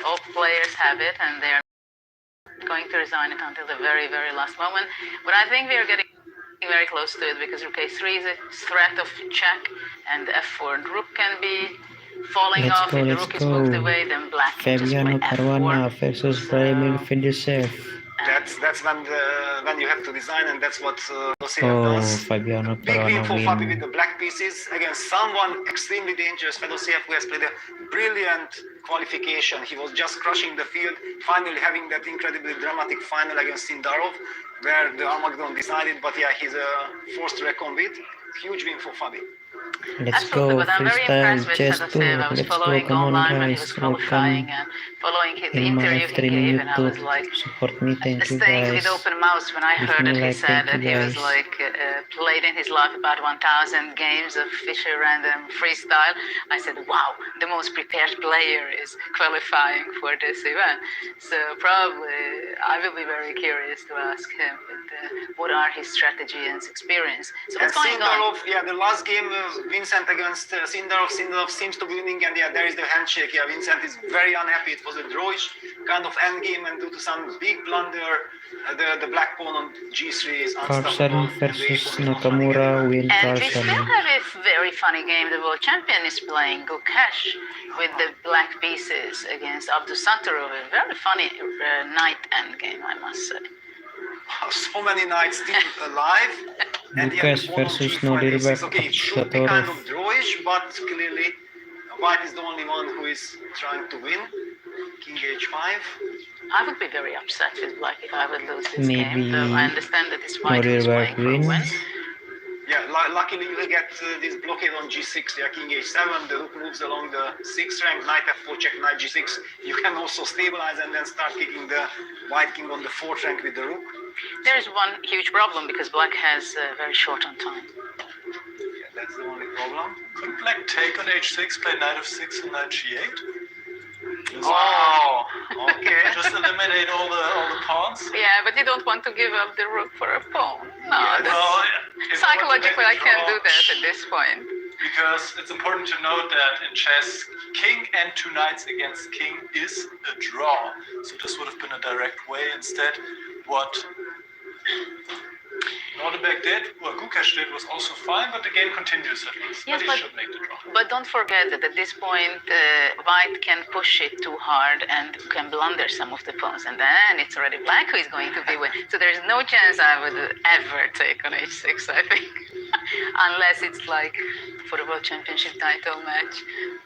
all players have it, and they're going to resign it until the very, very last moment. But I think we are getting very close to it because rook a3 is a threat of check, and f4 rook can be falling off. If the rook is moved away, then black can just play Caruana f4. versus Vladimir Fedorcev. That's when you have to design, and that's what Fedorcev Oh, does. Fabiano Big win Caruana for Fabi with win. the black pieces against someone extremely dangerous, Fedorcev, who has played a brilliant qualification. He was just crushing the field, finally having that incredibly dramatic final against Sindarov, where the Armageddon decided, but yeah, he's a force to reckon with. Huge win for Fabi. Let's Absolutely, go, but I'm very freestyle impressed with chess Fedorcev. tour. I was Let's go, following come on online when he was guys, qualifying welcome and following the in my interview he streaming gave, and I was YouTube. like Support me, thank you staying with guys. open mouth when I Give heard me that he like, said thank that you he was guys. like played in his life about 1,000 games of Fischer Random Freestyle. I said, wow, the most prepared player is qualifying for this event. So probably I will be very curious to ask him what are his strategy and experience. So what's going on? Yeah, the last game Vincent against Sindarov. Sindarov seems to be winning, and yeah, there is the handshake. Yeah, Vincent is very unhappy. It was a drawish kind of end game, and due to some big blunder, the black pawn on g3 is unstoppable. Carlsen versus Nakamura win And we still Carlsen. have a very funny game. The world champion is playing Gukesh with the black pieces against Abdusattorov. A very funny knight end game, I must say. So many knights still alive. And yeah, Gukesh versus Nodirbek okay, it should be kind of Abdusattorov. drawish, but clearly White is the only one who is trying to win. King h5. I would be very upset with black if I would lose this Maybe game, though I understand that it's white who's Nodirbek playing for a win. win. Yeah, luckily you will get this blockade on g6. Yeah, king h7. The rook moves along the 6th rank. Knight f4 check, knight g6. You can also stabilize and then start kicking the white king on the 4th rank with the rook. There is one huge problem because black has very short on time. Yeah, that's the only problem. Could black take on h6, play knight f6 and knight g8? Oh, okay. Just eliminate all the pawns? Yeah, but you don't want to give up the rook for a pawn. No, Yeah, Well, if psychologically I you want to make the can't do draw, that at this point. Because it's important to note that in chess, king and two knights against king is a draw. So this would have been a direct way. Instead, what Nordebek did, what Gukesh did, was also fine, but the game continues at least. Yes, but he but- should make the draw. But don't forget that at this point, white can push it too hard and can blunder some of the pawns, and then it's already black who is going to be win. So there's no chance I would ever take on h6, I think. Unless it's like for a world championship title match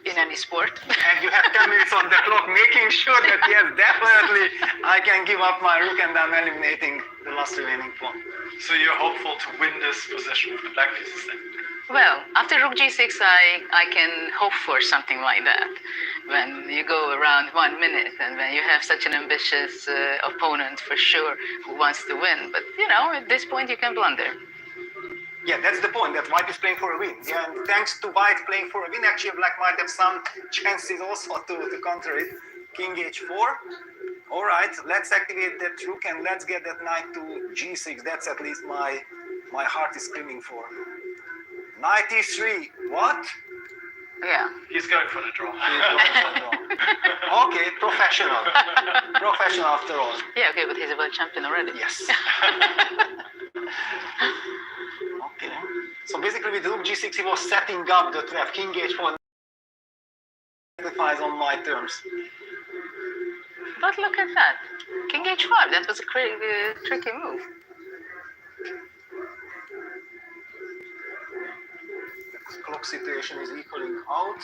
in any sport. And you have 10 minutes on the clock, making sure that yes, definitely I can give up my rook and I'm eliminating the last remaining pawn. So you're hopeful to win this position with the black pieces then? Well, after rook g6, I can hope for something like that. When you go around 1 minute and when you have such an ambitious opponent for sure who wants to win. But, you know, at this point you can blunder. Yeah, that's the point, that white is playing for a win. Yeah, and thanks to white playing for a win, actually black might have some chances also to counter it. King h4. All right, let's activate that rook and let's get that knight to g6. That's at least my heart is screaming for. Knight e3. What? Yeah. He's going for the draw. Okay, professional. Professional after all. Yeah, okay, but he's a world champion already. Yes. Okay. So basically with rook g6 he was setting up the trap. King h4 sacrifice on my terms. But look at that. King h5, that was a tricky move. The clock situation is equaling out.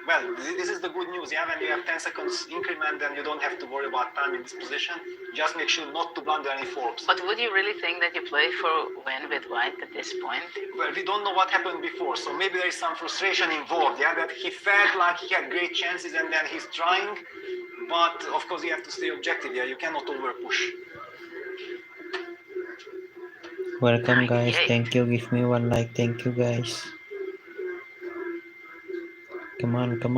Well, this is the good news. Yeah, when you have 10 seconds increment, then you don't have to worry about time in this position. Just make sure not to blunder any forks. But would you really think that you play for win with white at this point? Well, we don't know what happened before, so maybe there is some frustration involved. Yeah, that he felt like he had great chances and then he's trying. But of course, you have to stay objective. Yeah, you cannot over push. Welcome guys, thank you, give me one like, thank you guys. Come on, come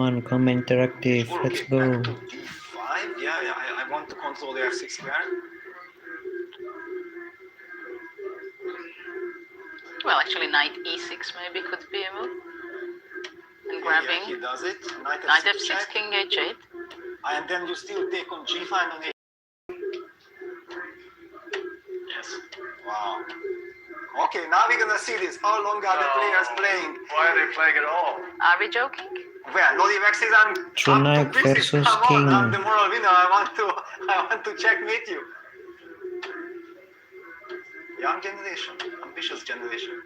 interactive, let's go. Back to d5. Yeah, I want to control the f6 square. Well, actually, knight e6 maybe could be a move. And grabbing. Yeah, he does it. Knight Knight f6 f6, check. king h8. And then you still take on G5 on A. Yes. Wow. Okay, now we're gonna see this. How long are the players playing? Why are they playing at all? Are we joking? Well, Nolivex says I'm Tonight up to pieces. versus Come on, I'm the King. moral winner. I want to checkmate you. Young generation, ambitious generation.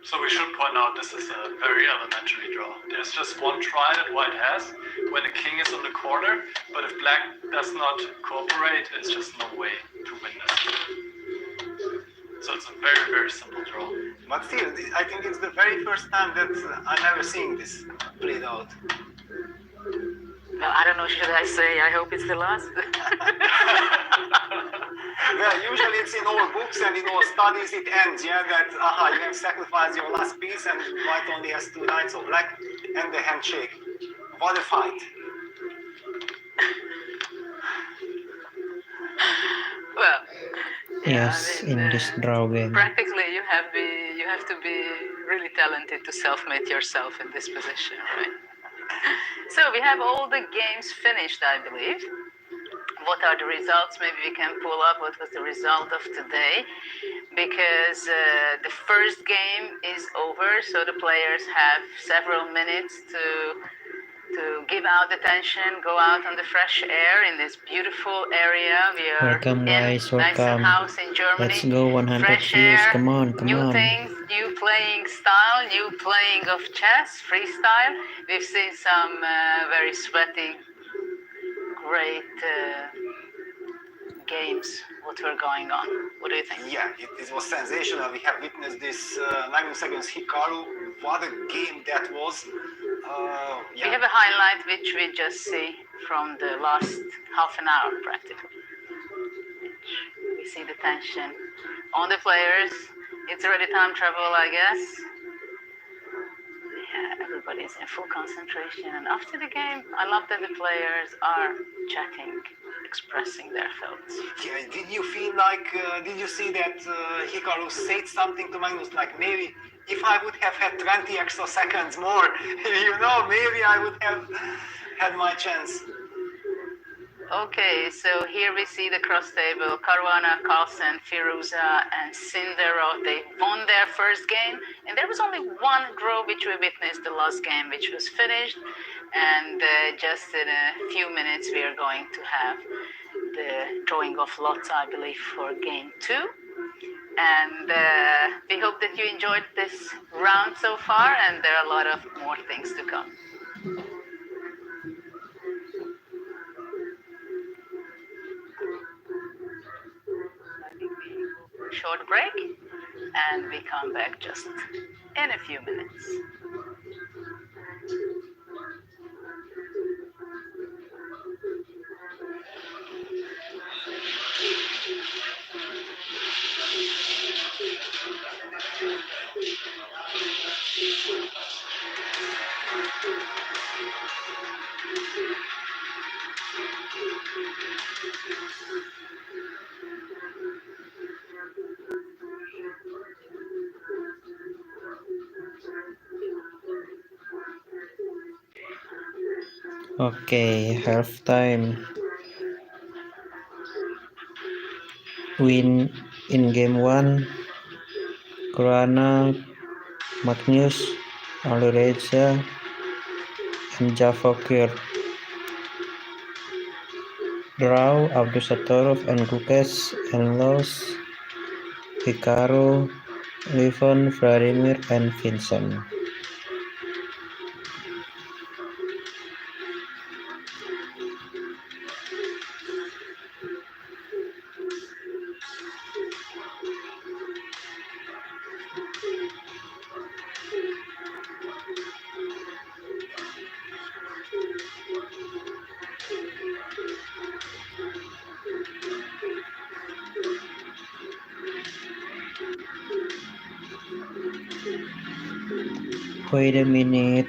So we should point out this is a very elementary draw. There's just one try that white has when the king is on the corner, but if black does not cooperate, it's just no way to win this. So it's a very, very simple draw. But still, I think it's the very first time that I'm ever seeing this played out. Well, I don't know, should I say I hope it's the last? Well, usually it's in all books and in all studies it ends, yeah, that you have sacrificed your last piece and white only has 2 knights of black and the handshake. What a fight. Well, yeah, Yes, in this draw game. practically you have to be really talented to self-mate yourself in this position, right? So we have all the games finished, I believe. What are the results? Maybe we can pull up what was the result of today, because the first game is over, so the players have several minutes to give out the tension, go out on the fresh air in this beautiful area. We are Welcome guys, in welcome. House in Germany. Let's go 100 fresh views. air, Come on, come new on. things, new playing style, new playing of chess, freestyle. We've seen some very sweaty, great games what were going on. What do you think? Yeah, it was sensational. We have witnessed this Magnus against Hikaru. What a game that was. We have a highlight which we just see from the last half an hour practically. We see the tension on the players. It's already time travel, I guess. Yeah, everybody's in full concentration. And after the game, I love that the players are chatting, expressing their thoughts. Yeah, did you feel like, did you see that Hikaru said something to Magnus, like maybe if I would have had 20 extra seconds more, maybe I would have had my chance. Okay, so here we see the cross table. Caruana, Carlsen, Firuza, and Sindero, they won their first game. And there was only one draw which we witnessed the last game, which was finished. And just in a few minutes, we are going to have the drawing of lots, I believe, for game 2. And we hope that you enjoyed this round so far, and there are a lot of more things to come. Short break, and we come back just in a few minutes. Okay, half time. Win in game 1. Caruana, Magnus, Alireza, and Javokir. Draw Abdusatorov and Gukesh and loss Hikaru, Levon, Vladimir, and Vincent. Wait a minute.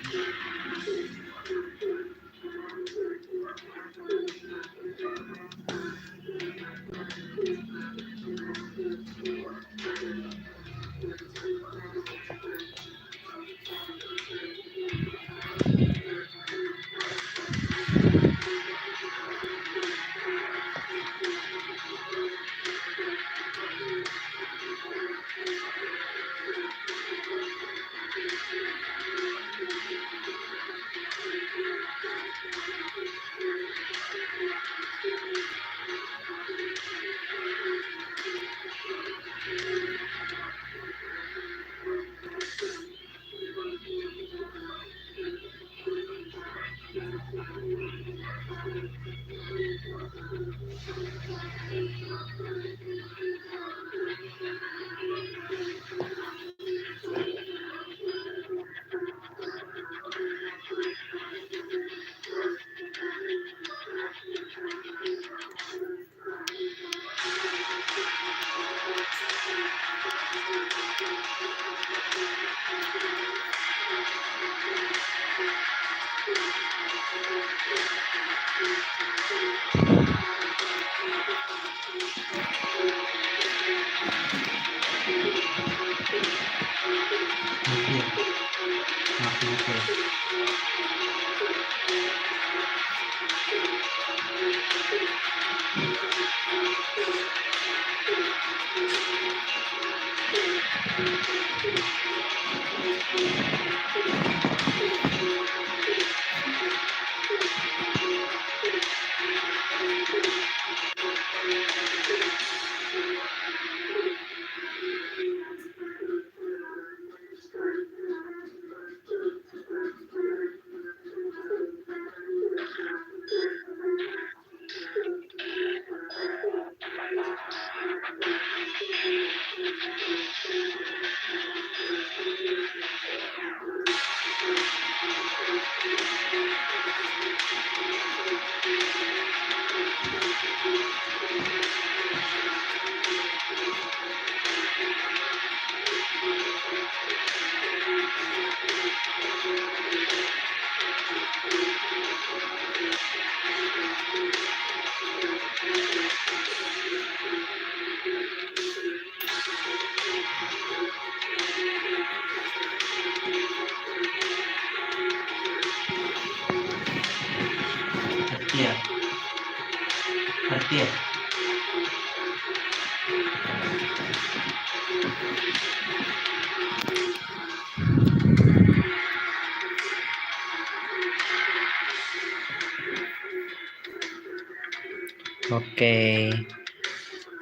Okay,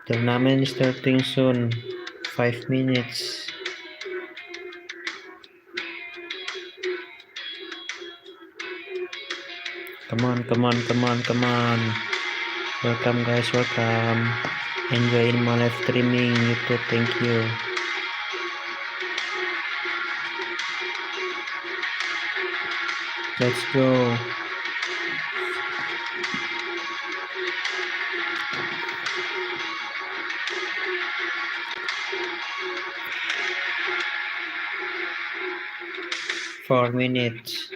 tournament is starting soon. 5 minutes. Come on, come on, come on, come on. Welcome guys, welcome. Enjoy in my live streaming YouTube, thank you. Let's go. Four minutes.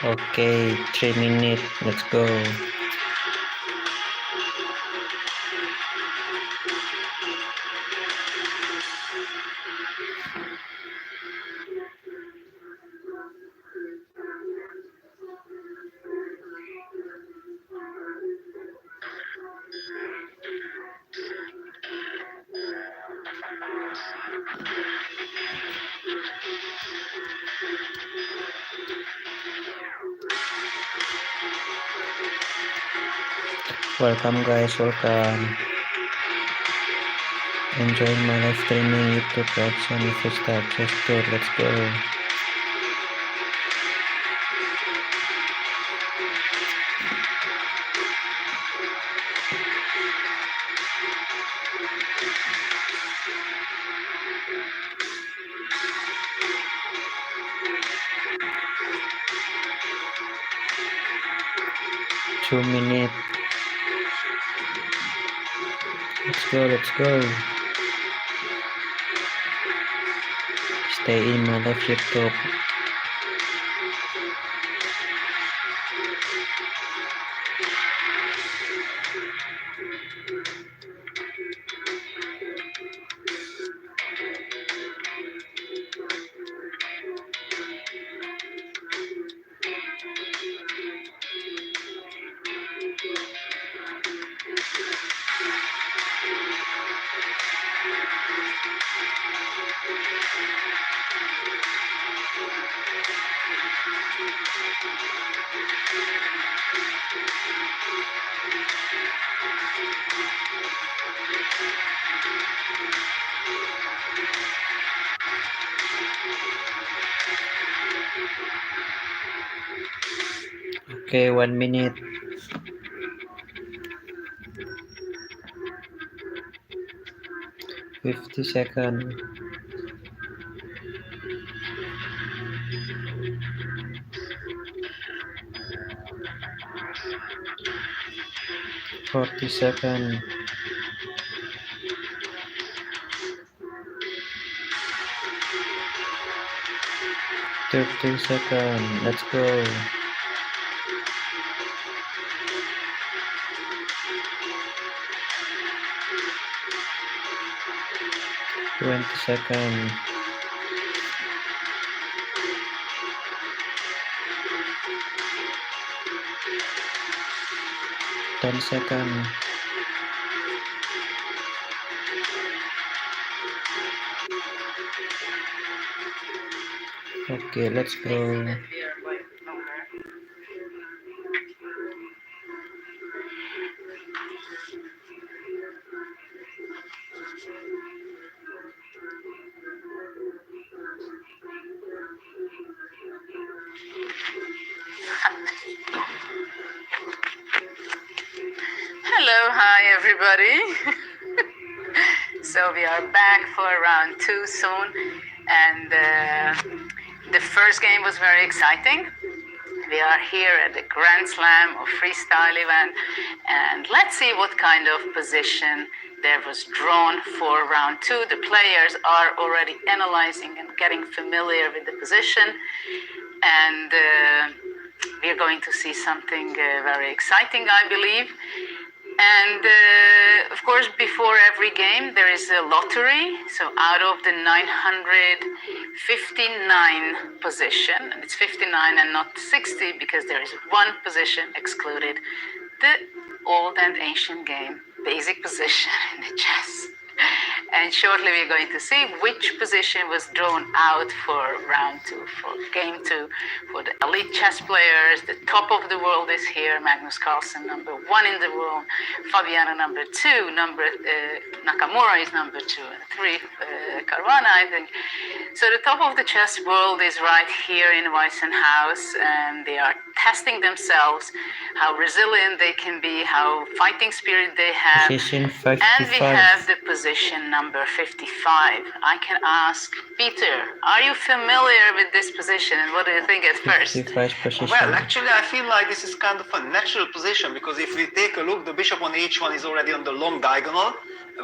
Okay, 3 minutes. Let's go. Welcome guys, welcome. Enjoy my live streaming YouTube Carlsen Freestyle Tour. Let's go. Two minutes. Let's go, let's go. Stay in my live YouTube. Okay, 1 minute. 50 seconds. 40 seconds. 30 seconds. Let's go. 20 seconds. 10 seconds. Okay, let's go. Hello, hi everybody. So we are back for round 2 soon, and the first game was very exciting. We are here at the Grand Slam of Freestyle event, and let's see what kind of position there was drawn for round 2. The players are already analyzing and getting familiar with the position, and we're going to see something very exciting, I believe. And of course, before every game, there is a lottery. So out of the 959 position, and it's 59 and not 60 because there is one position excluded, the old and ancient game, basic position in the chess. And shortly we're going to see which position was drawn out for round 2, for game 2, for the elite chess players. The top of the world is here, Magnus Carlsen, number 1 in the world, Fabiano number 2, Nakamura is number 2, and 3, Caruana, I think. So the top of the chess world is right here in Weissenhaus, and they are testing themselves, how resilient they can be, how fighting spirit they have. Position 55. And we have the position number 55. I can ask Peter, are you familiar with this position, and what do you think at first? 55 position. Well, actually, I feel like this is kind of a natural position because if we take a look, the bishop on h1 is already on the long diagonal.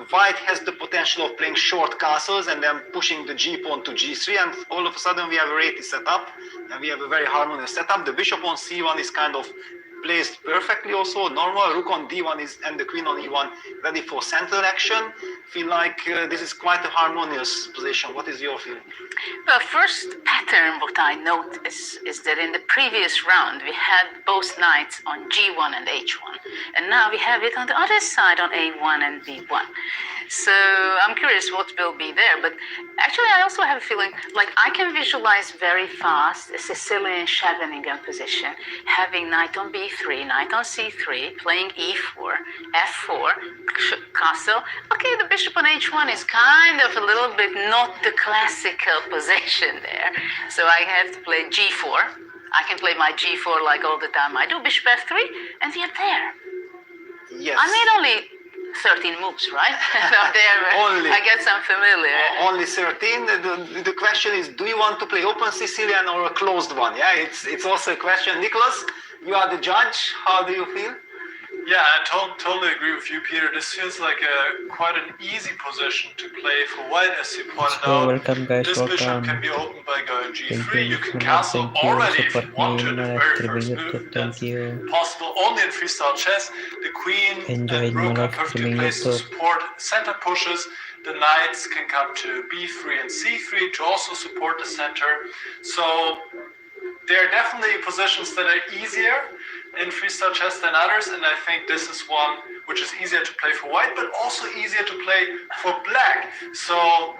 White has the potential of playing short castles and then pushing the g pawn to g3, and all of a sudden we have a ready setup, and we have a very harmonious setup. The bishop on c1 is kind of placed perfectly also, normal. Rook on d1 is, and the queen on e1 ready for central action. Feel like this is quite a harmonious position. What is your feeling? Well, first pattern what I notice is that in the previous round we had both knights on g1 and h1, and now we have it on the other side on a1 and b1. So I'm curious what will be there, but actually I also have a feeling like I can visualize very fast a Sicilian Scheveningen position, having knight on b3, knight on c3, playing e4, f4, castle. Okay, the bishop on h1 is kind of a little bit not the classical position there, so I have to play g4. I can play my g4 like all the time I do, bishop f3, and we are there. Yes. I made only 13 moves, right? So there, Only. I get some familiar. Only 13. The question is, do you want to play open Sicilian or a closed one? Yeah, it's also a question. Nicholas, you are the judge. How do you feel? Yeah, I totally agree with you, Peter. This feels like quite an easy position to play for white, as you pointed out. Welcome guys, This bishop welcome. can be opened by going g3. Thank you, You can Nicholas. castle Thank you. already if Support you want me to. in The my very live first streaming move. YouTube. That's Thank you. possible only in freestyle chess. The queen Enjoyed and my rook are live perfectly streaming placed to YouTube. support center pushes. The knights can come to b3 and c3 to also support the center. So there are definitely positions that are easier in freestyle chess than others, and I think this is one which is easier to play for white, but also easier to play for black. So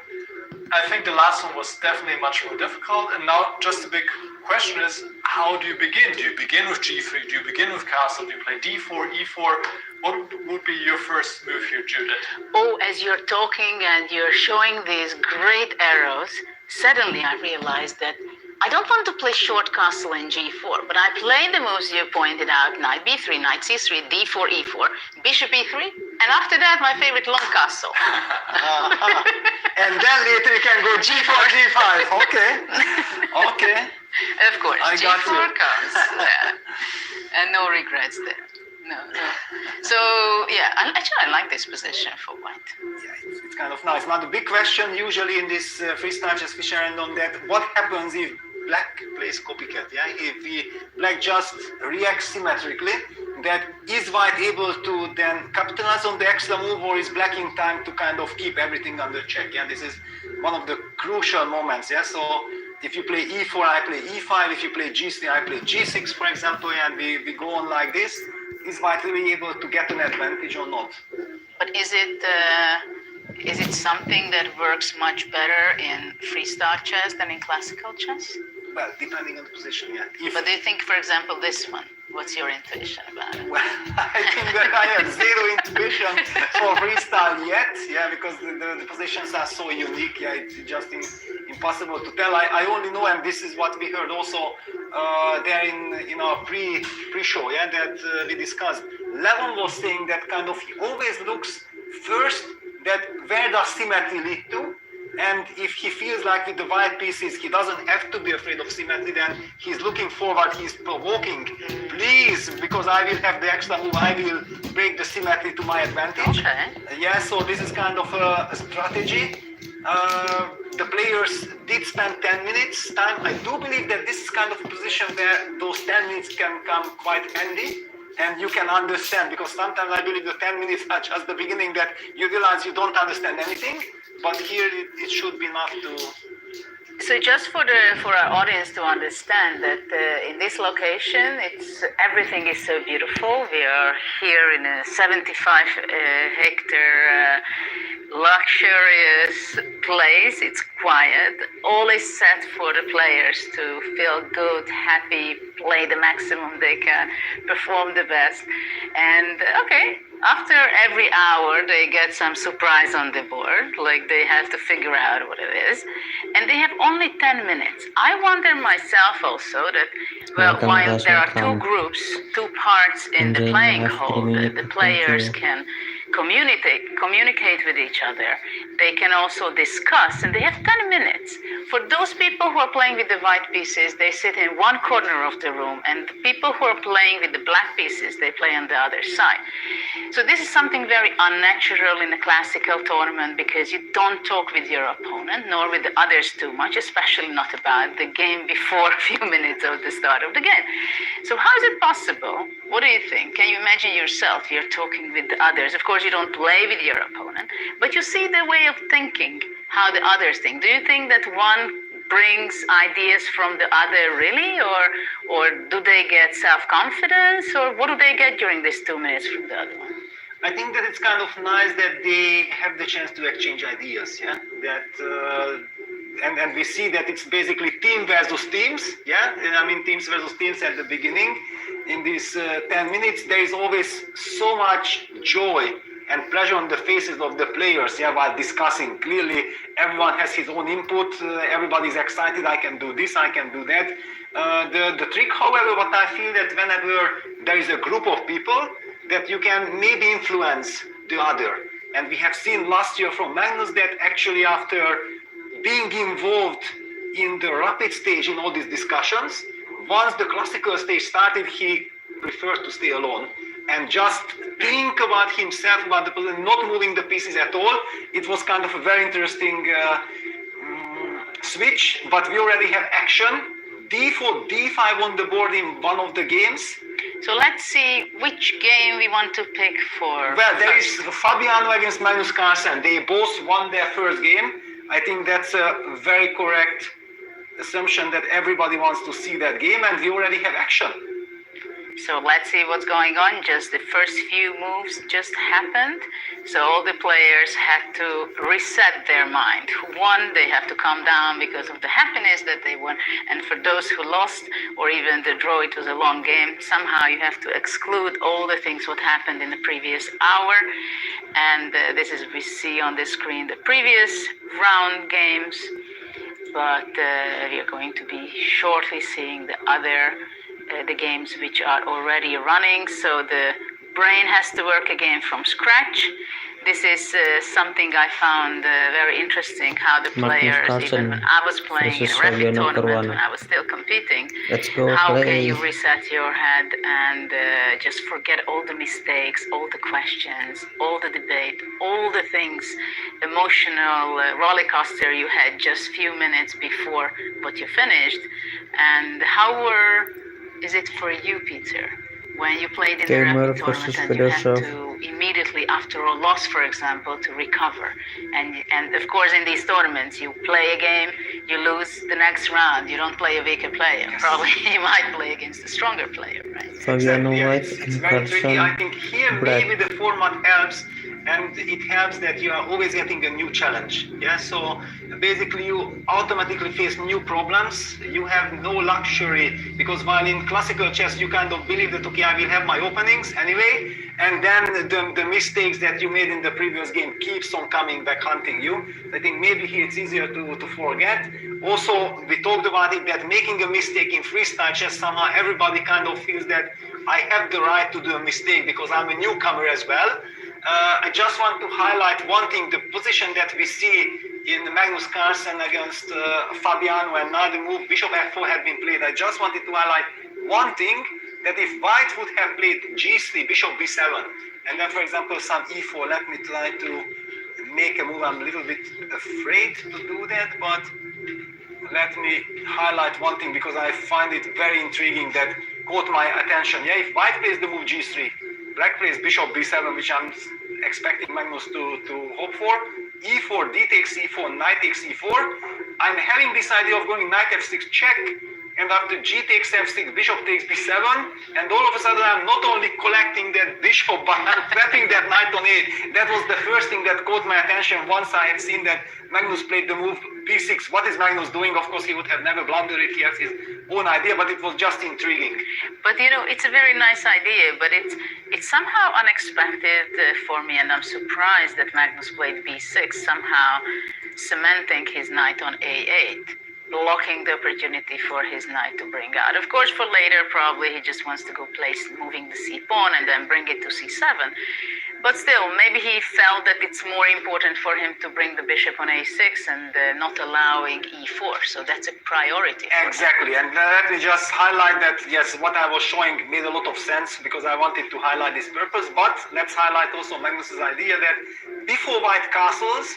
I think the last one was definitely much more difficult. And now just the big question is, how do you begin? Do you begin with G3? Do you begin with castle? Do you play D4, E4? What would be your first move here, Judith? Oh, as you're talking and you're showing these great arrows, suddenly I realized that I don't want to play short castle in G4, but I play the moves you pointed out, knight B3, knight C3, D4, E4, bishop E3, and after that my favorite long castle. And then later you can go G4, G5. Okay. Of course, I got G4 you. comes, and no regrets there. No. So yeah, actually I like this position for white. Yeah, it's kind of nice. Now the big question usually in this freestyle chess Fischer random, that what happens if black plays copycat? Yeah, if black just reacts symmetrically, that is white able to then capitalize on the extra move, or is black in time to kind of keep everything under check? Yeah, this is one of the crucial moments. Yeah, so if you play E4, I play E5. If you play G3, I play G6, for example, and we go on like this. Is white really able to get an advantage or not? But is it something that works much better in freestyle chess than in classical chess? Well, depending on the position, yeah. But do you think, for example, this one? What's your intuition about it? Well, I think that I have zero intuition for freestyle yet, yeah, because the positions are so unique, yeah, it's just impossible to tell. I only know, and this is what we heard also there in our pre-show, yeah, that we discussed. Levon was saying that kind of he always looks first that where does symmetry lead to, and if he feels like with the white pieces he doesn't have to be afraid of symmetry, then he's looking forward, he's provoking, please, because I will have the extra move, I will break the symmetry to my advantage. Okay. Yeah, so this is kind of a strategy. The players did spend 10 minutes time. I do believe that this is kind of a position where those 10 minutes can come quite handy. And you can understand, because sometimes I believe the 10 minutes are just the beginning, that you realize you don't understand anything, but here it should be enough to... So just for our audience to understand that in this location, everything is so beautiful. We are here in a 75 hectare luxurious place. It's quiet. All is set for the players to feel good, happy, play the maximum they can, perform the best. And okay, after every hour they get some surprise on the board, like they have to figure out what it is. And they have only 10 minutes. I wonder myself also that, well, while there are two groups, two parts in the playing hall, the players can communicate with each other. They can also discuss, and they have 10 minutes. For those people who are playing with the white pieces, they sit in one corner of the room, and the people who are playing with the black pieces, they play on the other side. So this is something very unnatural in a classical tournament, because you don't talk with your opponent, nor with the others too much, especially not about the game before a few minutes of the start of the game. So how is it possible? What do you think? Can you imagine yourself, you're talking with the others? Of course, you don't play with your opponent, but you see the way of thinking, how the others think. Do you think that one brings ideas from the other really, or do they get self-confidence, or what do they get during these 2 minutes from the other one? I think that it's kind of nice that they have the chance to exchange ideas, yeah? That and we see that it's basically team versus teams, yeah? I mean, teams versus teams at the beginning. In these 10 minutes, there is always so much joy and pleasure on the faces of the players, yeah, while discussing. Clearly, everyone has his own input, everybody's excited, I can do this, I can do that. The trick, however, what I feel that whenever there is a group of people, that you can maybe influence the other. And we have seen last year from Magnus that actually after being involved in the rapid stage in all these discussions, once the classical stage started, he preferred to stay alone and just think about himself, about the person, not moving the pieces at all. It was kind of a very interesting switch, but we already have action. D4, D5 on the board in one of the games. So let's see which game we want to pick for. Well, there is Fabiano against Magnus Carlsen. They both won their first game. I think that's a very correct assumption that everybody wants to see that game, and we already have action. So let's see what's going on. Just the first few moves just happened. So all the players had to reset their mind. Who won, they have to calm down because of the happiness that they won. And for those who lost, or even the draw, it was a long game, somehow you have to exclude all the things what happened in the previous hour. And this is we see on the screen the previous round games. But we are going to be shortly seeing the games which are already running. So the brain has to work again from scratch. This is something I found very interesting, how the players, even when I was playing in a rapid tournament, when I was still competing, Let's go how play. can you reset your head and just forget all the mistakes, all the questions, all the debate, all the things, emotional roller coaster you had just few minutes before what you finished. And is it for you, Peter? When you played in a rapid tournament and you had to immediately after a loss, for example, to recover. And of course in these tournaments you play a game, you lose the next round, you don't play a weaker player. Yes. Probably you might play against a stronger player, right? Fabiano Exactly. White It's very tricky. I think here maybe the format helps, and it helps that you are always getting a new challenge. Yeah, so basically you automatically face new problems. You have no luxury, because while in classical chess you kind of believe that, okay, I will have my openings anyway, and then the mistakes that you made in the previous game keeps on coming back hunting you. I think maybe here it's easier to forget. Also, we talked about it, that making a mistake in freestyle chess, somehow everybody kind of feels that I have the right to do a mistake because I'm a newcomer as well. I just want to highlight one thing, the position that we see in Magnus Carlsen against Fabiano, and now the move bishop f4 had been played. I just wanted to highlight one thing, that if white would have played g3, bishop b7, and then for example some e4, let me try to make a move. I'm a little bit afraid to do that, but let me highlight one thing because I find it very intriguing that caught my attention. Yeah, if white plays the move g3, black plays bishop b7, which I'm expecting Magnus to hope for, e4, d takes e4, knight takes e4. I'm having this idea of going knight f6 check, and after g takes f6, bishop takes b7, and all of a sudden I'm not only collecting that bishop, but I'm trapping that knight on 8. That was the first thing that caught my attention once I had seen that Magnus played the move b6. What is Magnus doing? Of course, he would have never blundered it. He has his own idea, but it was just intriguing. But it's a very nice idea, but it's somehow unexpected for me, and I'm surprised that Magnus played b6, somehow cementing his knight on a8. Blocking the opportunity for his knight to bring out. Of course, for later, probably he just wants to go place moving the c pawn and then bring it to c7. But still, maybe he felt that it's more important for him to bring the bishop on a6 and not allowing e4. So that's a priority. Exactly. And let me just highlight that, yes, what I was showing made a lot of sense because I wanted to highlight this purpose. But let's highlight also Magnus's idea that before white castles,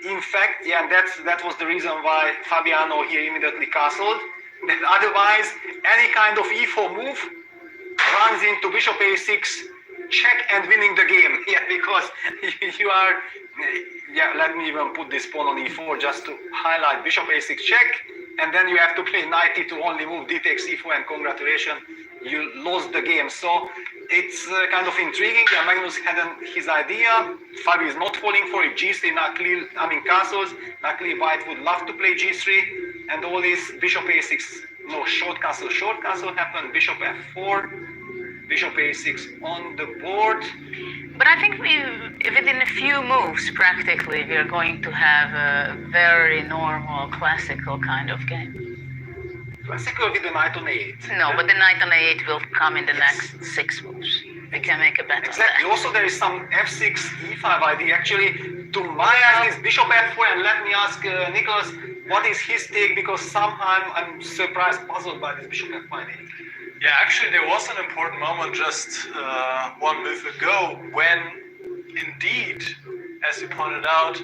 in fact, yeah, that was the reason why Fabiano here immediately castled. That otherwise, any kind of e4 move runs into bishop a6, check and winning the game. Yeah, because you are, yeah, let me even put this pawn on e4 just to highlight bishop a6 check, and then you have to play knight e2 only move, d takes e4, and congratulations, you lost the game. So it's kind of intriguing. Magnus had his idea. Fabi is not falling for it. G3, castles. Luckily, white would love to play G3, and all this bishop A6. No, short castle happened. Bishop F4, bishop A6 on the board. But I think within a few moves, practically, we are going to have a very normal, classical kind of game. Classical with the knight on a8. No, but the knight on a8 will come in the next 6 moves. We can make a bet exactly. on that. Also, there is some f6, e5 idea. Actually, to my eyes, is bishop f4. And let me ask Nicholas, what is his take? Because somehow I'm surprised, puzzled by this bishop f5. Yeah, actually, there was an important moment just one move ago when, indeed, as you pointed out,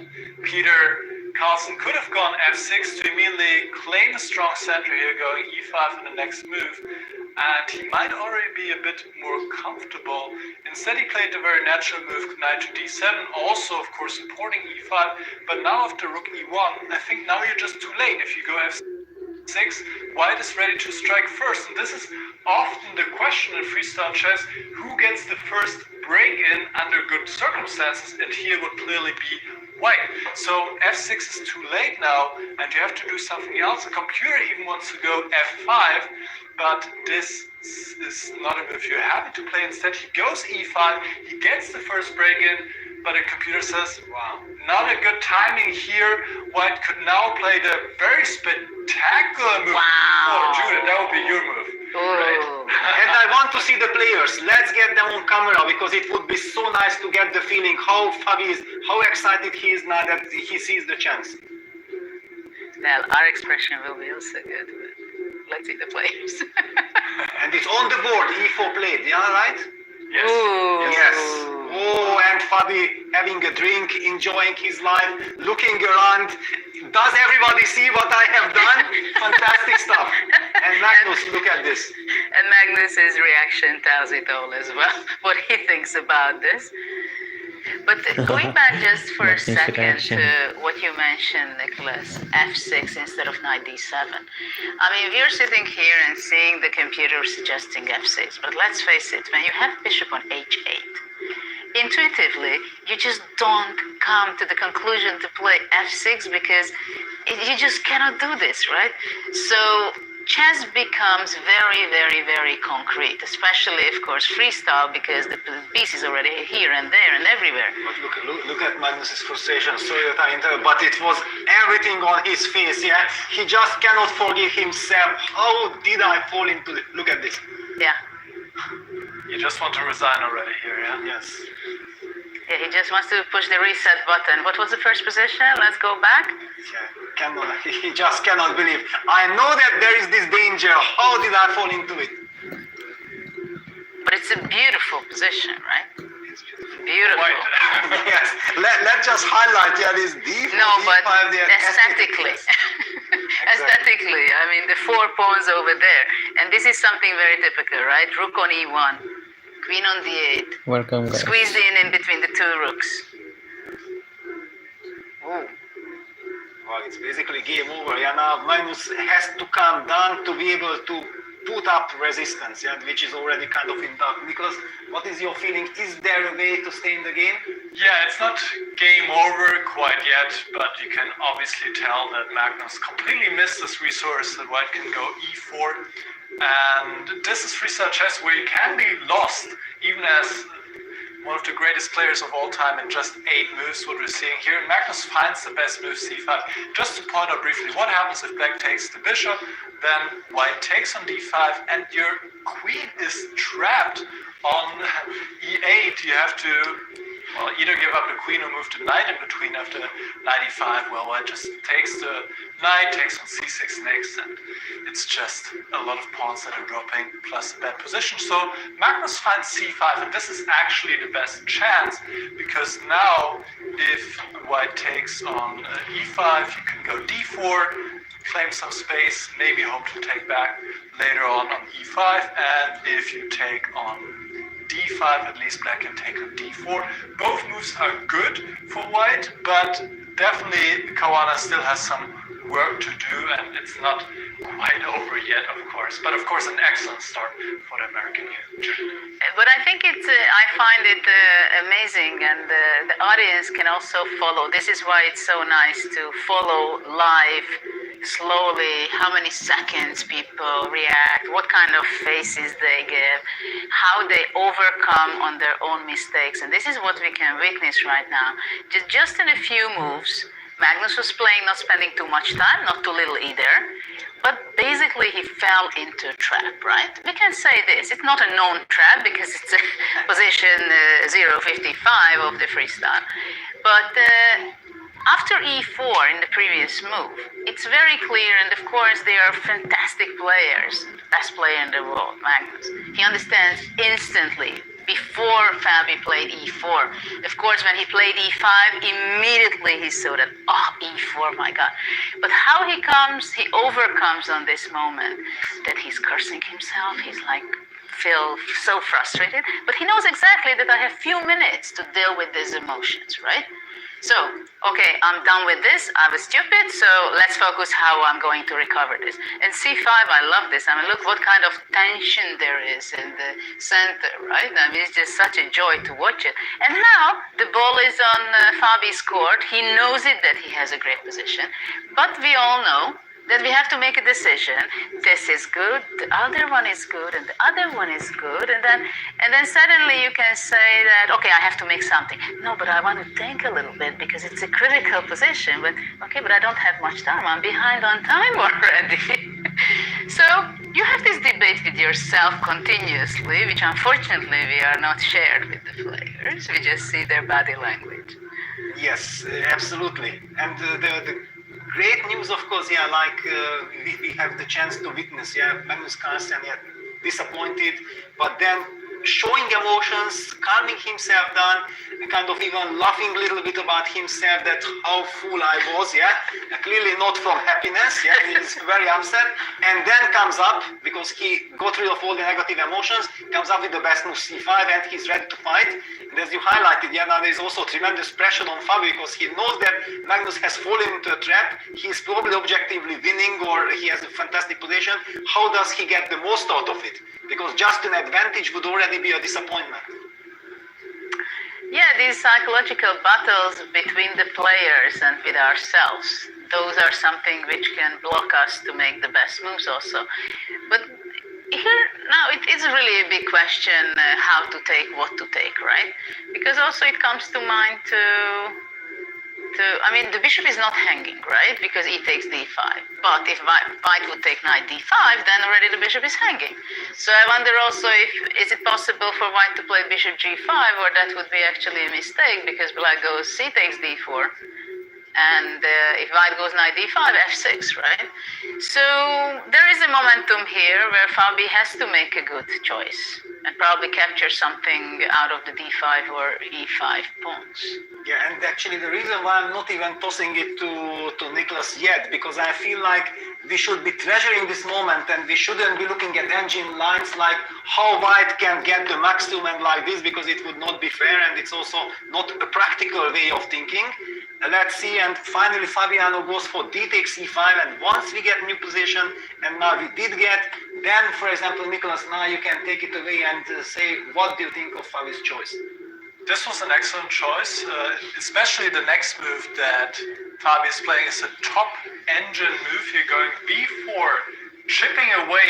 Carlsen could have gone f6 to immediately claim a strong center here, going e5 in the next move, and he might already be a bit more comfortable. Instead, he played the very natural move, knight to d7, also, of course, supporting e5, but now after rook e1, I think now you're just too late. If you go f6, f6, white is ready to strike first. And this is often the question in freestyle chess, who gets the first break-in under good circumstances, and here would clearly be white. So f6 is too late now, and you have to do something else. The computer even wants to go f5, but this is not a move you're happy to play. Instead, he goes e5, he gets the first break-in, but the computer says, wow, not a good timing here. White could now play the very spectacular move. Wow. Judith, that would be your move. Right? And I want to see the players. Let's get them on camera because it would be so nice to get the feeling how Fabi is, how excited he is now that he sees the chance. Well, our expression will be also good, but let's see the players. And it's on the board, e4 played, yeah, right? Yes. Ooh. Yes. Oh, and Fabi having a drink, enjoying his life, looking around. Does everybody see what I have done? Fantastic stuff. And Magnus, look at this. And Magnus's reaction tells it all as well, what he thinks about this. But going back just for a Magnus' second reaction. to what you mentioned, Nicholas, f6 instead of knight d7. I mean, we're sitting here and seeing the computer suggesting f6, but let's face it, when you have bishop on h8, intuitively, you just don't come to the conclusion to play f6 because you just cannot do this, right? So chess becomes very, very, very concrete, especially, of course, freestyle, because the piece is already here and there and everywhere. But look at Magnus's frustration. Sorry that I interrupt, but it was everything on his face, yeah? He just cannot forgive himself. How did I fall into it? Look at this. Yeah. You just want to resign already here, yeah? Yes. Yeah, he just wants to push the reset button. What was the first position? Let's go back. He just cannot believe. I know that there is this danger. How did I fall into it? But it's a beautiful position, right? Beautiful. White. Yes. Let's just highlight, yeah, this d4, No, but d5 there. aesthetically. Aesthetically, I mean, the 4 pawns over there. And this is something very typical, right? Rook on e1, queen on d8. Welcome, guys. Squeezed in between the two rooks. Oh. Well, it's basically game over. Yeah, now Magnus has to come down to be able to put up resistance, yeah, which is already kind of in doubt. Nicholas, what is your feeling? Is there a way to stay in the game? Yeah, it's not game over quite yet, but you can obviously tell that Magnus completely missed this resource, that white can go e4. And this is freestyle chess where you can be lost, even as one of the greatest players of all time in just 8 moves, what we're seeing here. Magnus finds the best move, c5. Just to point out briefly, what happens if black takes the bishop, then white takes on d5, and your queen is trapped on e8. You have to either give up the queen or move the knight in between after knight e5. Well, white just takes the knight, takes on c6 next, and it's just a lot of pawns that are dropping, plus a bad position. So Magnus finds c5, and this is actually the best chance, because now if white takes on e5, you can go d4, claim some space, maybe hope to take back later on e5, and if you take on d5, at least black can take on d4. Both moves are good for white, but definitely Caruana still has some work to do, and it's not quite over yet, of course. But of course, an excellent start for the American here. But I think it's, I find it amazing, and the audience can also follow. This is why it's so nice to follow live, slowly, how many seconds people react, what kind of faces they give, how they overcome on their own mistakes. And this is what we can witness right now. Just in a few moves, Magnus was playing, not spending too much time, not too little either. But basically he fell into a trap, right? We can say this, it's not a known trap because it's a position 055 of the freestyle. But after e4 in the previous move, it's very clear, and of course they are fantastic players, best player in the world, Magnus. He understands instantly. Before Fabi played e4, of course, when he played e5, immediately he saw that, e4, my God. But how he overcomes on this moment, that he's cursing himself, he's like, feel so frustrated, but he knows exactly that I have few minutes to deal with these emotions, right? So, okay, I'm done with this. I was stupid, so let's focus how I'm going to recover this. And C5, I love this. I mean, look what kind of tension there is in the center, right? I mean, it's just such a joy to watch it. And now the ball is on Fabi's court. He knows it that he has a great position, but we all know that we have to make a decision. This is good, the other one is good, and the other one is good, and then suddenly you can say that, okay, I have to make something. No, but I want to think a little bit because it's a critical position. But okay, but I don't have much time. I'm behind on time already. So you have this debate with yourself continuously, which unfortunately we are not shared with the players. We just see their body language. Yes, absolutely. And the great news, of course, we have the chance to witness, Magnus Carlsen, disappointed, but then showing emotions, calming himself down, kind of even laughing a little bit about himself that how fool I was, clearly not from happiness, he's very upset, and then comes up, because he got rid of all the negative emotions, comes up with the best move C5, and he's ready to fight. And as you highlighted, now there's also tremendous pressure on Fabi because he knows that Magnus has fallen into a trap. He's probably objectively winning, or he has a fantastic position. How does he get the most out of it? Because just an advantage would already be a disappointment. Yeah, these psychological battles between the players and with ourselves, those are something which can block us to make the best moves also. But here, now it is really a big question how to take, what to take, right? Because also it comes to mind I mean, the bishop is not hanging, right? Because e takes d5. But if white would take knight d5, then already the bishop is hanging. So I wonder also is it possible for white to play bishop g5, or that would be actually a mistake because black goes c takes d4. And if white goes knight d5, f6, right? So there is a momentum here where Fabi has to make a good choice and probably capture something out of the d5 or e5 pawns. Yeah, and actually the reason why I'm not even tossing it to Nicholas yet, because I feel like we should be treasuring this moment and we shouldn't be looking at engine lines like how white can get the maximum like this, because it would not be fair and it's also not a practical way of thinking. Let's see, and finally Fabiano goes for d takes e5, and once we get new position, and now we did get, then for example Nicholas, now you can take it away and say what do you think of Fabi's choice? This was an excellent choice, especially the next move that Fabi is playing is a top engine move here, going b4, chipping away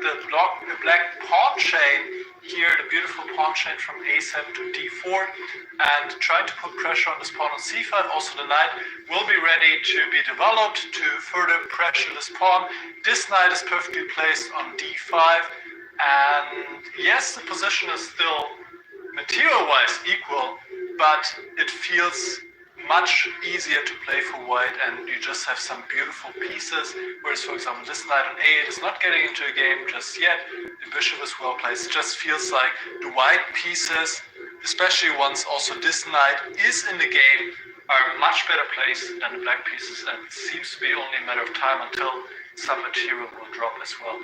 the black pawn chain here, the beautiful pawn chain from a7 to d4, and trying to put pressure on this pawn on c5. Also the knight will be ready to be developed to further pressure this pawn. This knight is perfectly placed on d5, and yes, the position is still material-wise equal, but it feels much easier to play for white, and you just have some beautiful pieces, whereas for example this knight on a8 is not getting into a game just yet. The bishop is well placed. It just feels like the white pieces, especially once also this knight is in the game, are much better placed than the black pieces, and it seems to be only a matter of time until some material will drop as well.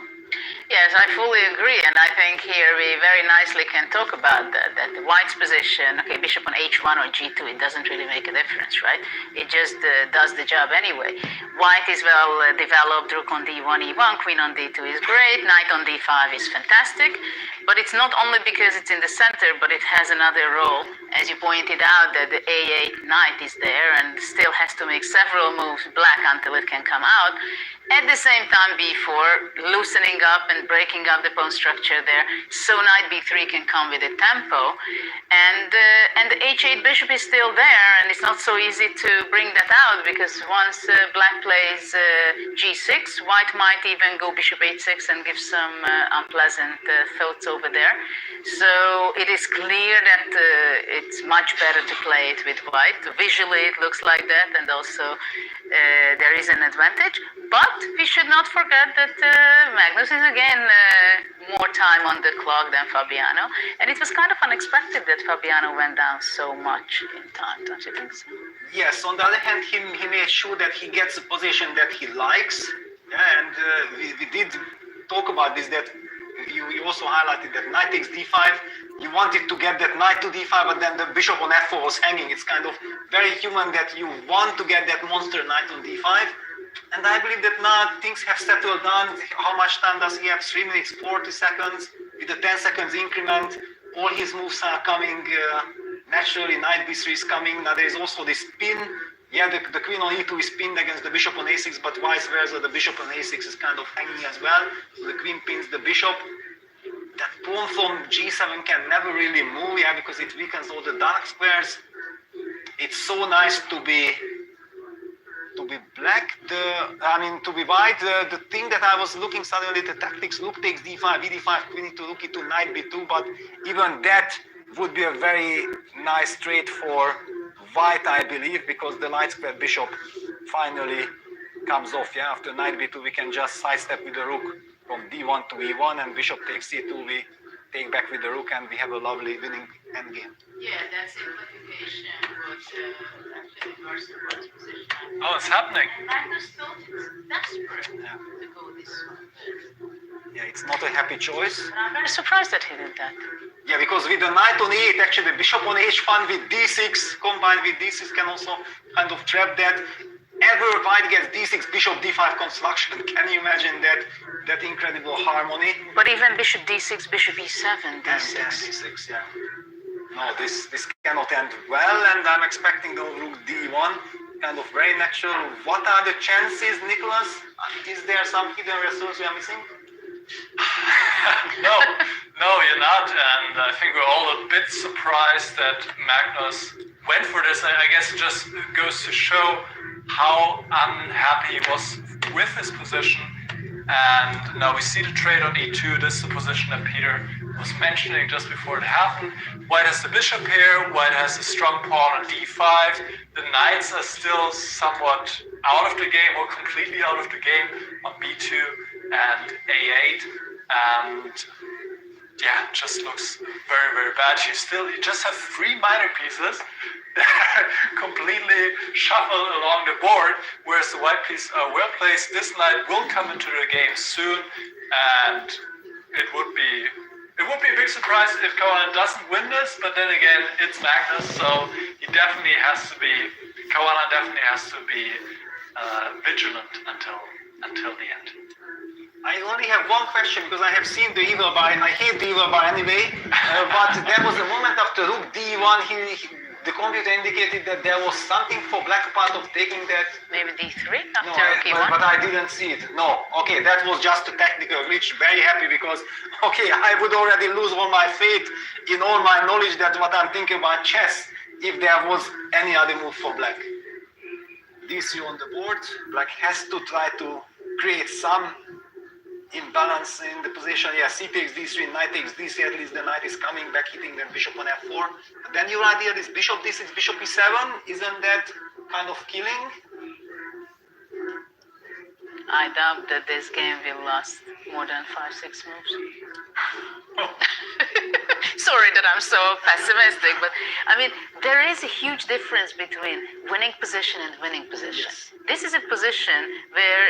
Yes, I fully agree, and I think here we very nicely can talk about that the white's position, okay, bishop on h1 or g2, it doesn't really make a difference, right? It just does the job anyway. White is well developed, rook on d1, e1, queen on d2 is great, knight on d5 is fantastic, but it's not only because it's in the center, but it has another role. As you pointed out, that the a8 knight is there and still has to make several moves black until it can come out. At the same time, b4, loosening up and breaking up the pawn structure there, so knight b3 can come with a tempo, and the h8 bishop is still there, and it's not so easy to bring that out, because once black plays g6, white might even go bishop h6 and give some unpleasant thoughts over there. So it is clear that it's much better to play it with white. Visually it looks like that, and also there is an advantage. But we should not forget that Magnus is again more time on the clock than Fabiano. And it was kind of unexpected that Fabiano went down so much in time, don't you think so? Yes, on the other hand, he made sure that he gets a position that he likes. And we did talk about this, that you also highlighted that knight takes d5. You wanted to get that knight to d5, but then the bishop on f4 was hanging. It's kind of very human that you want to get that monster knight on d5. And I believe that now things have settled down. How much time does he have? 3 minutes, 40 seconds. With a 10 seconds increment, all his moves are coming naturally. Knight b3 is coming. Now there is also this pin. Yeah, the queen on e2 is pinned against the bishop on a6, but vice versa, the bishop on a6 is kind of hanging as well. So the queen pins the bishop. That pawn from g7 can never really move, yeah, because it weakens all the dark squares. It's so nice to be black. To be white. The thing that I was looking suddenly, the tactics, rook takes d5, e5, queen to rook e2, knight b2, but even that would be a very nice trade for white, I believe, because the light square bishop finally comes off. Yeah, after knight b2, we can just sidestep with the rook from d1 to e1, and bishop takes c2. We take back with the rook, and we have a lovely winning endgame. Yeah, that simplification was actually worse than one's position. Oh, it's happening. And I just thought it's desperate to go this way. Yeah, it's not a happy choice. But I'm very surprised that he did that. Yeah, because with the knight on e8, actually the bishop on h1 with d6 combined with d6 can also kind of trap that. Ever white gets d6, bishop d5 construction. Can you imagine that incredible harmony? But even bishop d6, bishop e7, And d6. d6, yeah. No, this cannot end well, and I'm expecting the rook d1, kind of very natural. What are the chances, Nicholas? Is there some hidden resource we are missing? No, you're not, and I think we're all a bit surprised that Magnus went for this. I guess it just goes to show how unhappy he was with his position. And now we see the trade on e2. This is the position that Peter was mentioning just before it happened. White has the bishop here, white has a strong pawn on d5. The knights are still somewhat out of the game, or completely out of the game on b2 and a8. And yeah, it just looks very, very bad. You just have 3 minor pieces that completely shuffle along the board, whereas the white pieces are well placed. This knight will come into the game soon, and it would be a big surprise if Caruana doesn't win this, but then again, it's Magnus, so Caruana definitely has to be vigilant until the end. I only have one question, because I have seen the evil bar. I hate the evil bar anyway, but there was a moment after rook d1, the computer indicated that there was something for black part of taking that. Maybe d3 No, after rook e1. but I didn't see it. No, okay, that was just a technical glitch. Very happy, because, okay, I would already lose all my faith in all my knowledge that what I'm thinking about chess if there was any other move for black. d3 on the board. Black has to try to create some imbalance in the position. Yeah, c takes d3, knight takes d3. At least the knight is coming back, hitting the bishop on f4. But then your idea is bishop d6, bishop e7. Isn't that kind of killing? I doubt that this game will last more than 5-6 moves. Sorry that I'm so pessimistic, but I mean, there is a huge difference between winning position and winning position. Yes. This is a position where,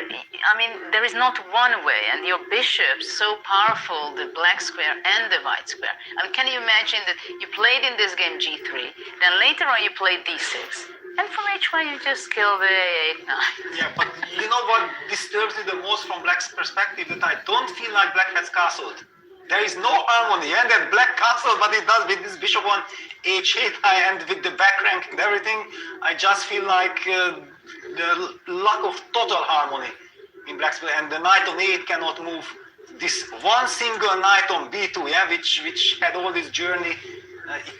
I mean, there is not one way, and your bishop's so powerful, the black square and the white square. I mean, can you imagine that you played in this game g3, then later on you played d6, and from h1 you just kill the a8 knight. Yeah, but you know what disturbs me the most from black's perspective? That I don't feel like black has castled. There is no harmony, and that black castle, but it does with this bishop on h8 and with the back rank and everything. I just feel like the lack of total harmony in black's play, and the knight on a8 cannot move. This one single knight on b2, yeah, which had all this journey,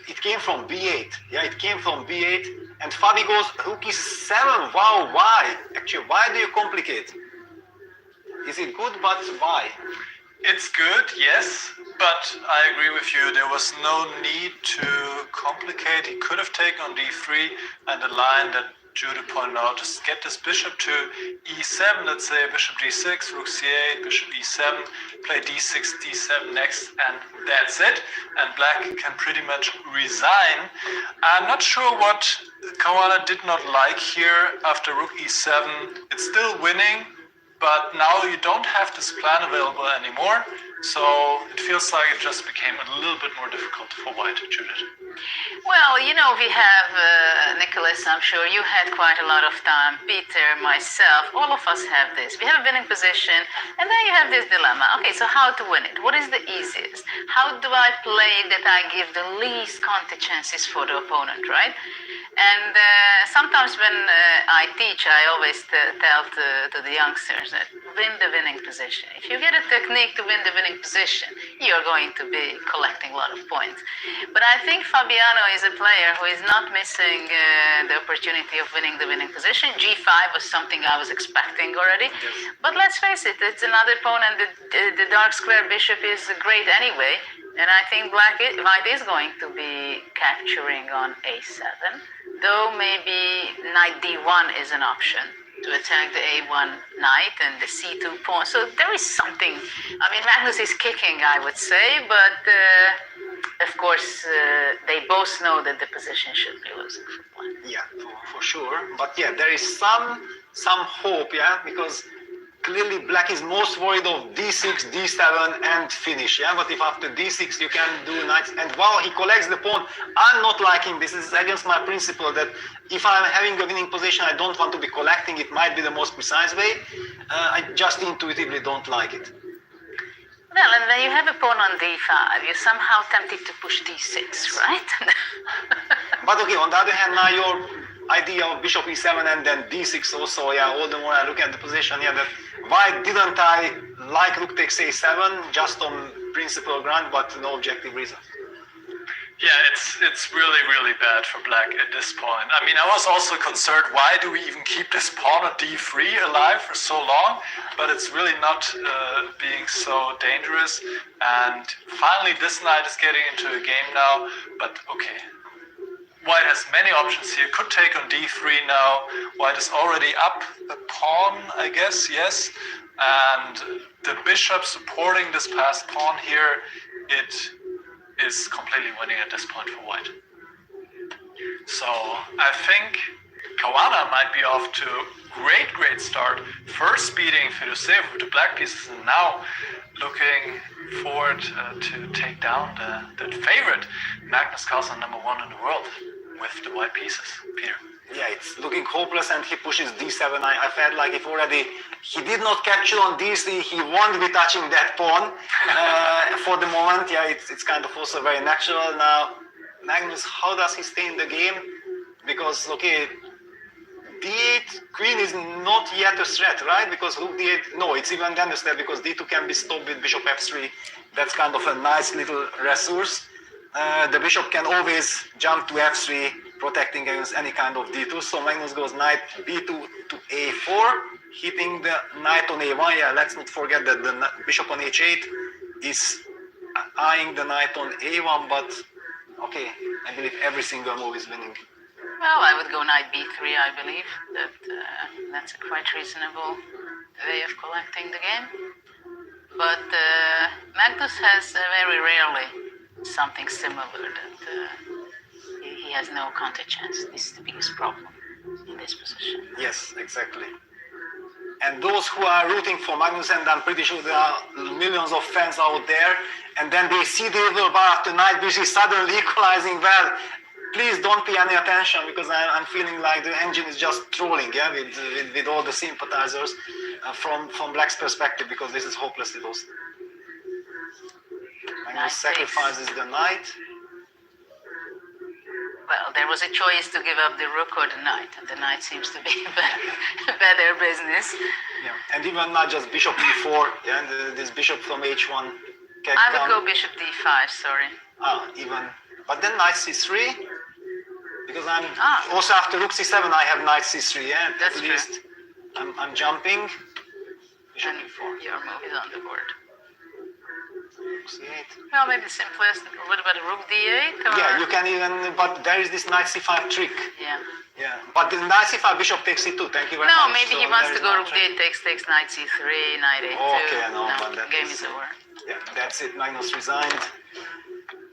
it came from b8. Yeah, it came from b8, and Fabi goes rook e7. Wow, why? Actually, why do you complicate? Is it good, but why? It's good, yes, but I agree with you. There was no need to complicate. He could have taken on d3 and the line that Jude pointed out, just get this bishop to e7, let's say bishop d6, rook c8, bishop e7, play d6, d7 next, and that's it. And black can pretty much resign. I'm not sure what Caruana did not like here after rook e7. It's still winning, but now you don't have this plan available anymore. So it feels like it just became a little bit more difficult for white, Judith. Well, we have Nicholas. I'm sure you had quite a lot of time. Peter, myself, all of us have this. We have a winning position, and then you have this dilemma. Okay, so how to win it? What is the easiest? How do I play that I give the least counter chances for the opponent, right? And sometimes when I teach, I always tell to the youngsters that win the winning position. If you get a technique to win the winning position, you're going to be collecting a lot of points. But I think Fabiano is a player who is not missing the opportunity of winning the winning position. G5 was something I was expecting already. Yes. But let's face it, it's another pawn, and the dark square bishop is great anyway. And I think white is going to be capturing on a7, though maybe knight d1 is an option to attack the a1 knight and the c2 pawn. So there is something. I mean, Magnus is kicking, I would say, but of course they both know that the position should be losing for black. Yeah, for sure. But yeah, there is some hope, yeah, because clearly black is most worried of d6, d7 and finish, yeah, but if after d6 you can do knights, and while he collects the pawn, I'm not liking this. This is against my principle that if I'm having a winning position, I don't want to be collecting. It might be the most precise way. I just intuitively don't like it. Well, and when you have a pawn on d5, you're somehow tempted to push d6, right? But okay, on the other hand, now your idea of bishop e7 and then d6 also, yeah, all the more I look at the position, yeah, that why didn't I like rook takes a7 just on principle ground, but no objective reason. Yeah, it's really, really bad for black at this point. I mean, I was also concerned, why do we even keep this pawn on d3 alive for so long? But it's really not being so dangerous. And finally, this knight is getting into a game now. But okay, white has many options here. Could take on d3 now. White is already up the pawn, I guess, yes. And the bishop supporting this passed pawn here, it is completely winning at this point for white. So I think Caruana might be off to a great start. First beating Fedoseev with the black pieces, and now looking forward to take down the favorite Magnus Carlsen, #1 in the world, with the white pieces. Peter. Yeah, it's looking hopeless, and he pushes d7. I felt like if already he did not capture on d3, he won't be touching that pawn for the moment. Yeah, it's kind of also very natural. Now, Magnus, how does he stay in the game? Because, okay, d8 queen is not yet a threat, right? Because rook d8, no, it's even then a threat because d2 can be stopped with bishop f3. That's kind of a nice little resource. The bishop can always jump to f3, protecting against any kind of d2. So Magnus goes knight b2 to a4, hitting the knight on a1. Yeah, let's not forget that the bishop on h8 is eyeing the knight on a1, but okay, I believe every single move is winning. Well, I would go knight b3, I believe. That's a quite reasonable way of collecting the game. But Magnus has very rarely something similar that he has no counter chance. This is the biggest problem in this position. Yes, exactly. And those who are rooting for Magnus, and I'm pretty sure there are millions of fans out there, and then they see the little bar after knight b3 suddenly equalizing, well, please don't pay any attention, because I'm feeling like the engine is just trolling, yeah, with all the sympathizers from Black's perspective, because this is hopelessly lost. Magnus sacrifices the knight. Well, there was a choice to give up the rook or the knight, and the knight seems to be better business. Yeah, and even not just bishop e4, yeah, and this bishop from h1 can I would go bishop d5, sorry. Even, but then knight c3, because I'm also after rook c7 I have knight c3, yeah, that's at least true. I'm jumping. Bishop And e4. your move is on the board. Rook c8. Well, maybe the simplest. What about rook d8? Or? Yeah, you can even, but there is this knight c5 trick. Yeah. Yeah, but the knight c5 bishop takes c2. Thank you very much. No, maybe he wants to go rook d8 takes knight c3, knight a2. Okay, no, but that game is over. Yeah, that's it. Magnus resigned.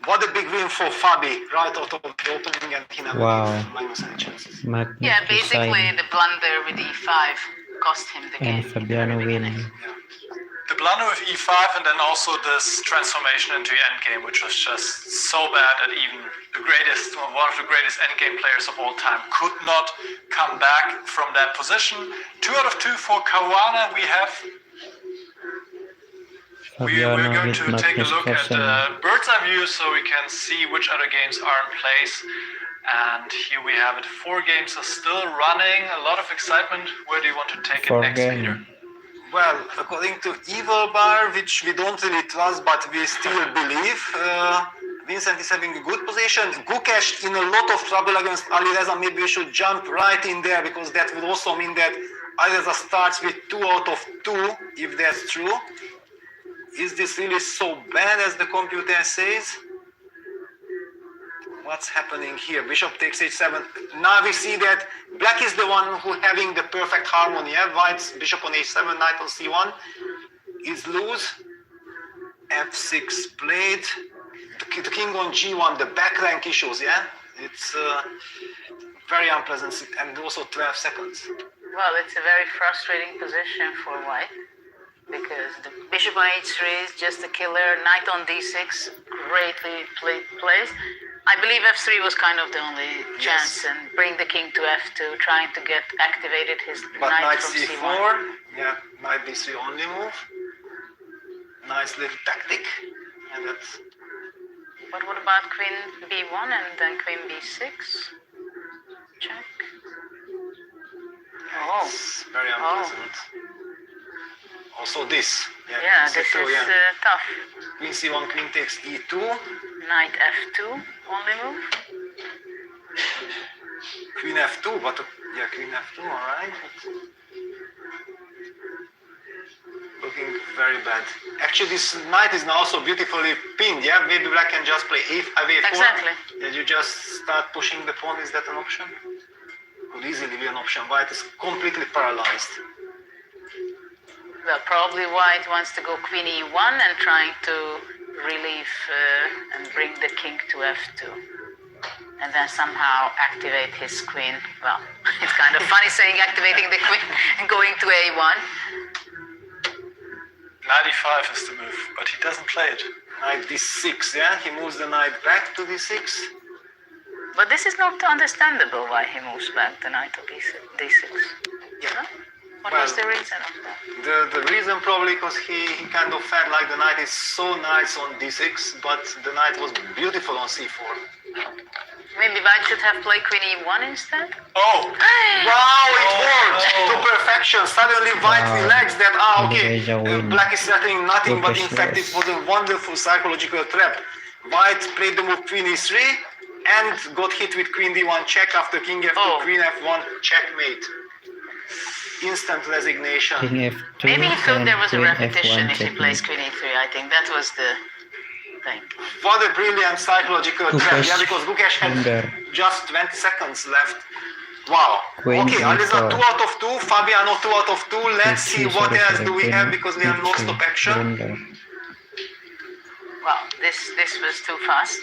What a big win for Fabi, right out of the opening, and he never gave Magnus any chances. Magnus Yeah, basically resigned. the blunder with e5 cost him the game. And Fabiano win. Yeah. The blunder with e5 and then also this transformation into endgame, which was just so bad that even the greatest, or one of the greatest endgame players of all time could not come back from that position. 2 out of 2 for Caruana. We're Fabiano going with to take a Magnus look at Carlsen. the bird's eye view so we can see which other games are in place. And here we have it. 4 games are still running. A lot of excitement. Where do you want to take it 4 next, Peter? game. Well, according to Evil Bar, which we don't really trust, but we still believe, Vincent is having a good position. Gukesh in a lot of trouble against Alireza. Maybe we should jump right in there, because that would also mean that Alireza starts with 2 out of 2, if that's true. Is this really so bad as the computer says? What's happening here? Bishop takes h7. Now we see that black is the one who having the perfect harmony. Yeah? White's bishop on h7, knight on c1 is loose. f6 played. The king on g1, the back rank issues. Yeah, it's very unpleasant, and also 12 seconds. Well, it's a very frustrating position for white, because the bishop on h3 is just a killer. Knight on d6, greatly placed. I believe f3 was kind of the only chance, and bring the king to f2, trying to get activated his But knight knight from c4, c1. yeah, knight d3 only move. Nice little tactic, and that's. But what about queen b1 and then queen b6? Check. Oh, It's very unpleasant. Also this. yeah, queen this c2, is yeah. tough. Queen c1, queen takes e2. Knight f2, only move. Queen f2, but yeah, queen f2, alright. Looking very bad. Actually, this knight is now also beautifully pinned. Yeah, maybe black can just play a5, a4. Exactly. Did you just start pushing the pawn? Is that an option? Could easily be an option. White is completely paralyzed. Well, probably white wants to go queen e1 and trying to relieve and bring the king to f2. And then somehow activate his queen. Well, it's kind of funny saying activating the queen and going to a1. Knight e5 is the move, but he doesn't play it. Knight d6, yeah? He moves the knight back to d6. But this is not understandable why he moves back the knight to d6. Yeah. Huh? What Well, was the reason of that? The reason probably because he kind of felt like the knight is so nice on d6, but the knight was beautiful on c4. Maybe white should have played queen e1 instead? Oh! Wow, it worked to perfection. Suddenly white Wow. relaxed that, okay, Alireza win. black is threatening nothing, but in Gukesh fact it lost. was a wonderful psychological trap. White played the move queen e3 and got hit with queen d1 check after king f2, Oh. queen f1, checkmate. Instant resignation. King f2 Maybe he thought and there was a queen repetition f1 if he plays checkmate. queen e3. I think that was the thing. What a brilliant psychological trap, Gukesh yeah, because Gukesh had under. just 20 seconds left. Wow. Queen Okay, Alireza e4. 2 out of 2, Fabiano 2 out of 2. Let's see H3, what sorry, else sorry, do we queen have, because we have no e3, stop action. blunder. Well, this was too fast.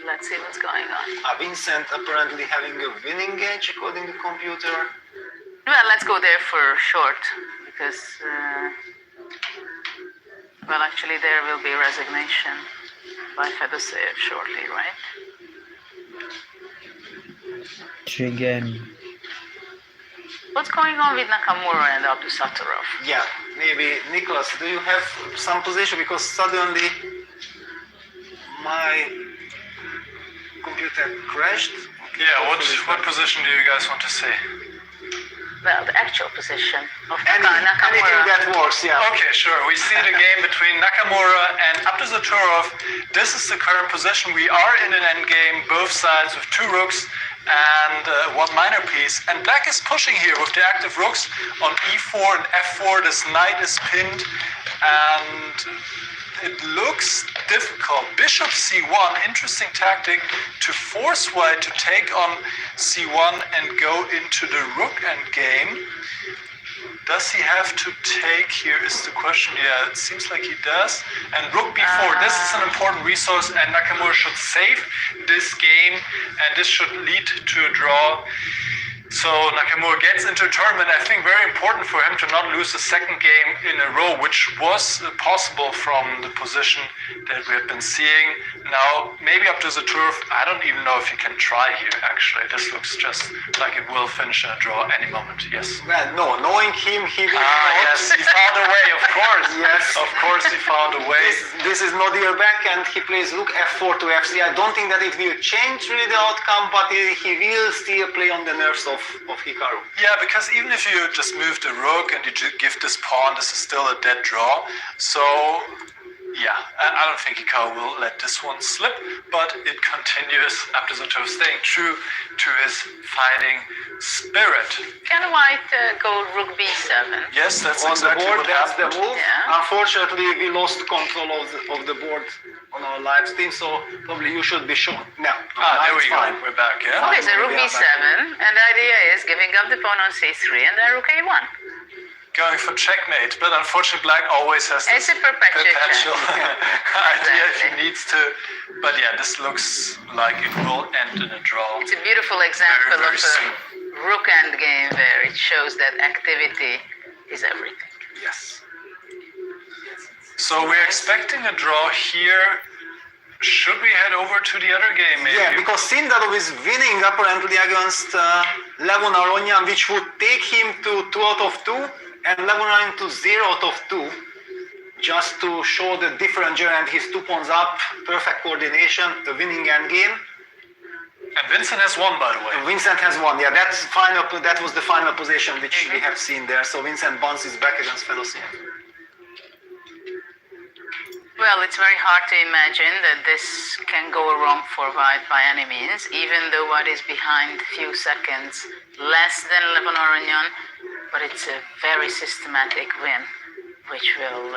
Let's see what's going on. Vincent apparently having a winning edge according to computer. Well, let's go there for short, because, well, actually there will be resignation by Fedoseev shortly, right? 3 game. What's going on with Nakamura and Abdusattorov? Yeah, maybe Nicholas, do you have some position, because suddenly my computer crashed. Yeah, what position do you guys want to see? Well, the actual position of Anything Nakamura. that works, yeah. Okay, sure. We see the game between Nakamura and Abdusattorov. This is the current position. We are in an endgame, both sides with 2 rooks and 1 minor piece. And black is pushing here with the active rooks on e4 and f4. This knight is pinned and it looks difficult. Bishop c1, interesting tactic to force white to take on c1 and go into the rook endgame. Does he have to take here is the question. Yeah, it seems like he does. And rook b4, this is an important resource and Nakamura should save this game and this should lead to a draw. So Nakamura gets into a tournament. I think very important for him to not lose the second game in a row, which was possible from the position that we have been seeing. Now, maybe up to the turf, I don't even know if he can try here, actually. This looks just like it will finish in a draw any moment, yes. Well, no, knowing him, he will Ah, not. yes, he found a way, of course. Yes. Of course he found a way. This is not your back, and he plays rook f4 to f3. I don't think that it will change really the outcome, but he will still play on the nerves of Hikaru. Yeah, because even if you just move the rook and you give this pawn, this is still a dead draw. So, yeah, I don't think Hikaru will let this one slip, but it continues up to the turf, staying true to his fighting spirit. Can white go rook b7? Yes, that's On the exactly board, what that's the happened. move. Yeah. Unfortunately, we lost control of the board on our live stream, so probably you should be shown. No, There we it's go. fine. We're back, yeah? Okay, so rook Yeah, b7, and the idea is giving up the pawn on c3 and then rook a1. Going for checkmate, but unfortunately Black always has It's this a perpetual perpetual idea if he Exactly. needs to. But yeah, this looks like it will end in a draw. It's a beautiful example very of soon. a rook endgame there. It shows that activity is everything. Yes. So we're expecting a draw here. Should we head over to the other game maybe? Yeah, because Sindarov is winning apparently against Levon Aronian, which would take him to 2 out of 2 and Levon Aronian to 0 out of 2. Just to show the difference and his 2 pawns up, perfect coordination, a winning endgame. And Vincent has won, by the way. Vincent has won. Yeah, that was the final position which we have seen there. So Vincent bounces back against Fedosiev. Well, it's very hard to imagine that this can go wrong for white by any means, even though white is behind a few seconds less than Levon Aronian, but it's a very systematic win, which will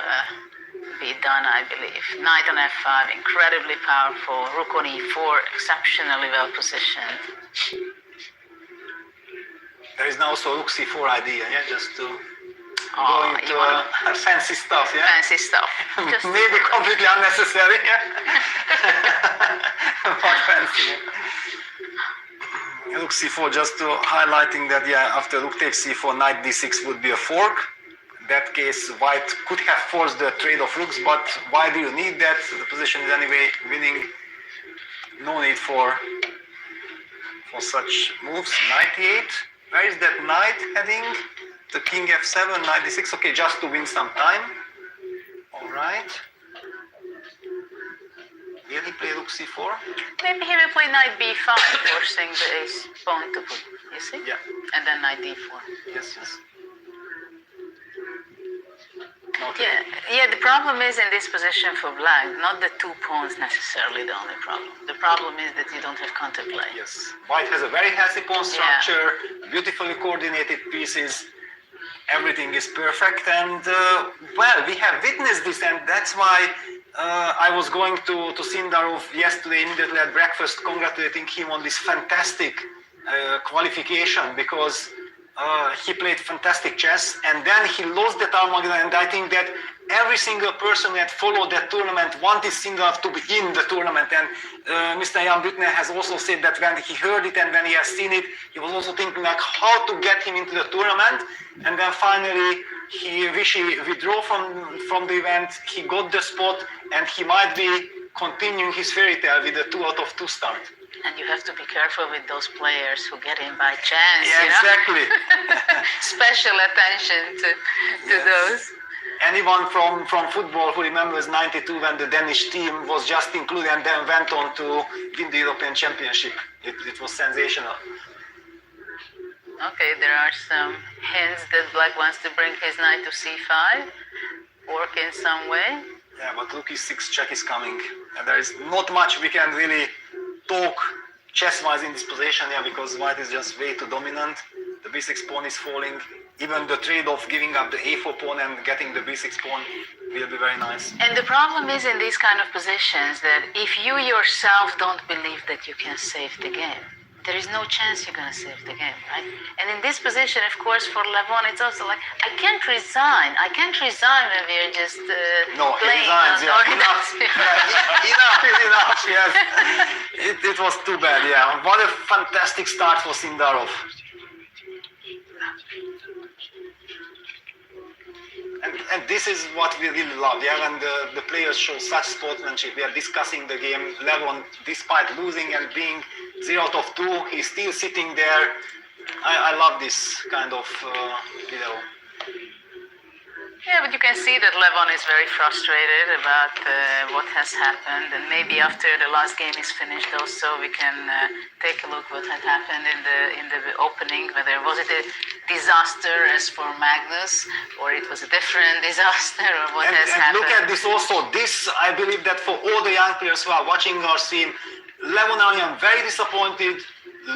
be done, I believe. Knight on f5, incredibly powerful. Rook on e4, exceptionally well positioned. There is now also rook c4 idea, yeah, just to Oh, go into you wanna fancy stuff, yeah. fancy stuff. Just Maybe completely unnecessary, yeah. But fancy. Yeah. Rook c4, just to highlighting that, yeah, after rook takes c4, knight d6 would be a fork. In that case, white could have forced the trade of rooks, but why do you need that? The position is anyway winning. No need for such moves. Knight e8. Where is that knight heading? The king f7, knight d6. Okay, just to win some time. All right. Will he play rook c4? maybe he will play knight b5, forcing the ace pawn to put, you see? Yeah. And then knight d4. Yes, yes. Okay. Yeah, the problem is in this position for black, not the 2 pawns necessarily the only problem. The problem is that you don't have counterplay. Yes. White has a very healthy pawn structure, beautifully coordinated pieces. Everything is perfect, and well, we have witnessed this, and that's why I was going to Sindarov yesterday immediately at breakfast, congratulating him on this fantastic qualification, because he played fantastic chess, and then he lost that Armageddon, and I think that every single person that followed that tournament wanted Sindarov to be in the tournament, and Mr. Jan Büttner has also said that when he heard it and when he has seen it, he was also thinking like how to get him into the tournament, and then finally he withdrew from the event, he got the spot, and he might be continuing his fairy tale with a 2 out of 2 start. And you have to be careful with those players who get in by chance. Yeah, you know? exactly. Special attention to Yes. those. Anyone from football who remembers 92 when the Danish team was just included and then went on to win the European Championship. It was sensational. Okay, there are some hints that black wants to bring his knight to c5, work in some way. Yeah, but rook e6 check is coming. And there is not much we can really talk chess-wise in this position, yeah, because white is just way too dominant. The b6 pawn is falling. Even the trade-off giving up the a4 pawn and getting the b6 pawn will be very nice. And the problem is in these kind of positions that if you yourself don't believe that you can save the game, there is no chance you're going to save the game, right? And in this position, of course, for Levon, it's also like, I can't resign when we're just No, he playing. resigns, yeah. Or he Enough. does. Enough is enough, yes. It was too bad, yeah. What a fantastic start for Sindarov. And this is what we really love, yeah, when the players show such sportsmanship. We are discussing the game. Levon, despite losing and being 0 out of 2, he's still sitting there. I love this kind of video. Yeah, but you can see that Levon is very frustrated about what has happened, and maybe after the last game is finished, also we can take a look what had happened in the opening. Whether was it a disaster as for Magnus, or it was a different disaster, or what has And happened. look at this also. This, I believe that for all the young players who are watching our stream, Levon Aryan very disappointed,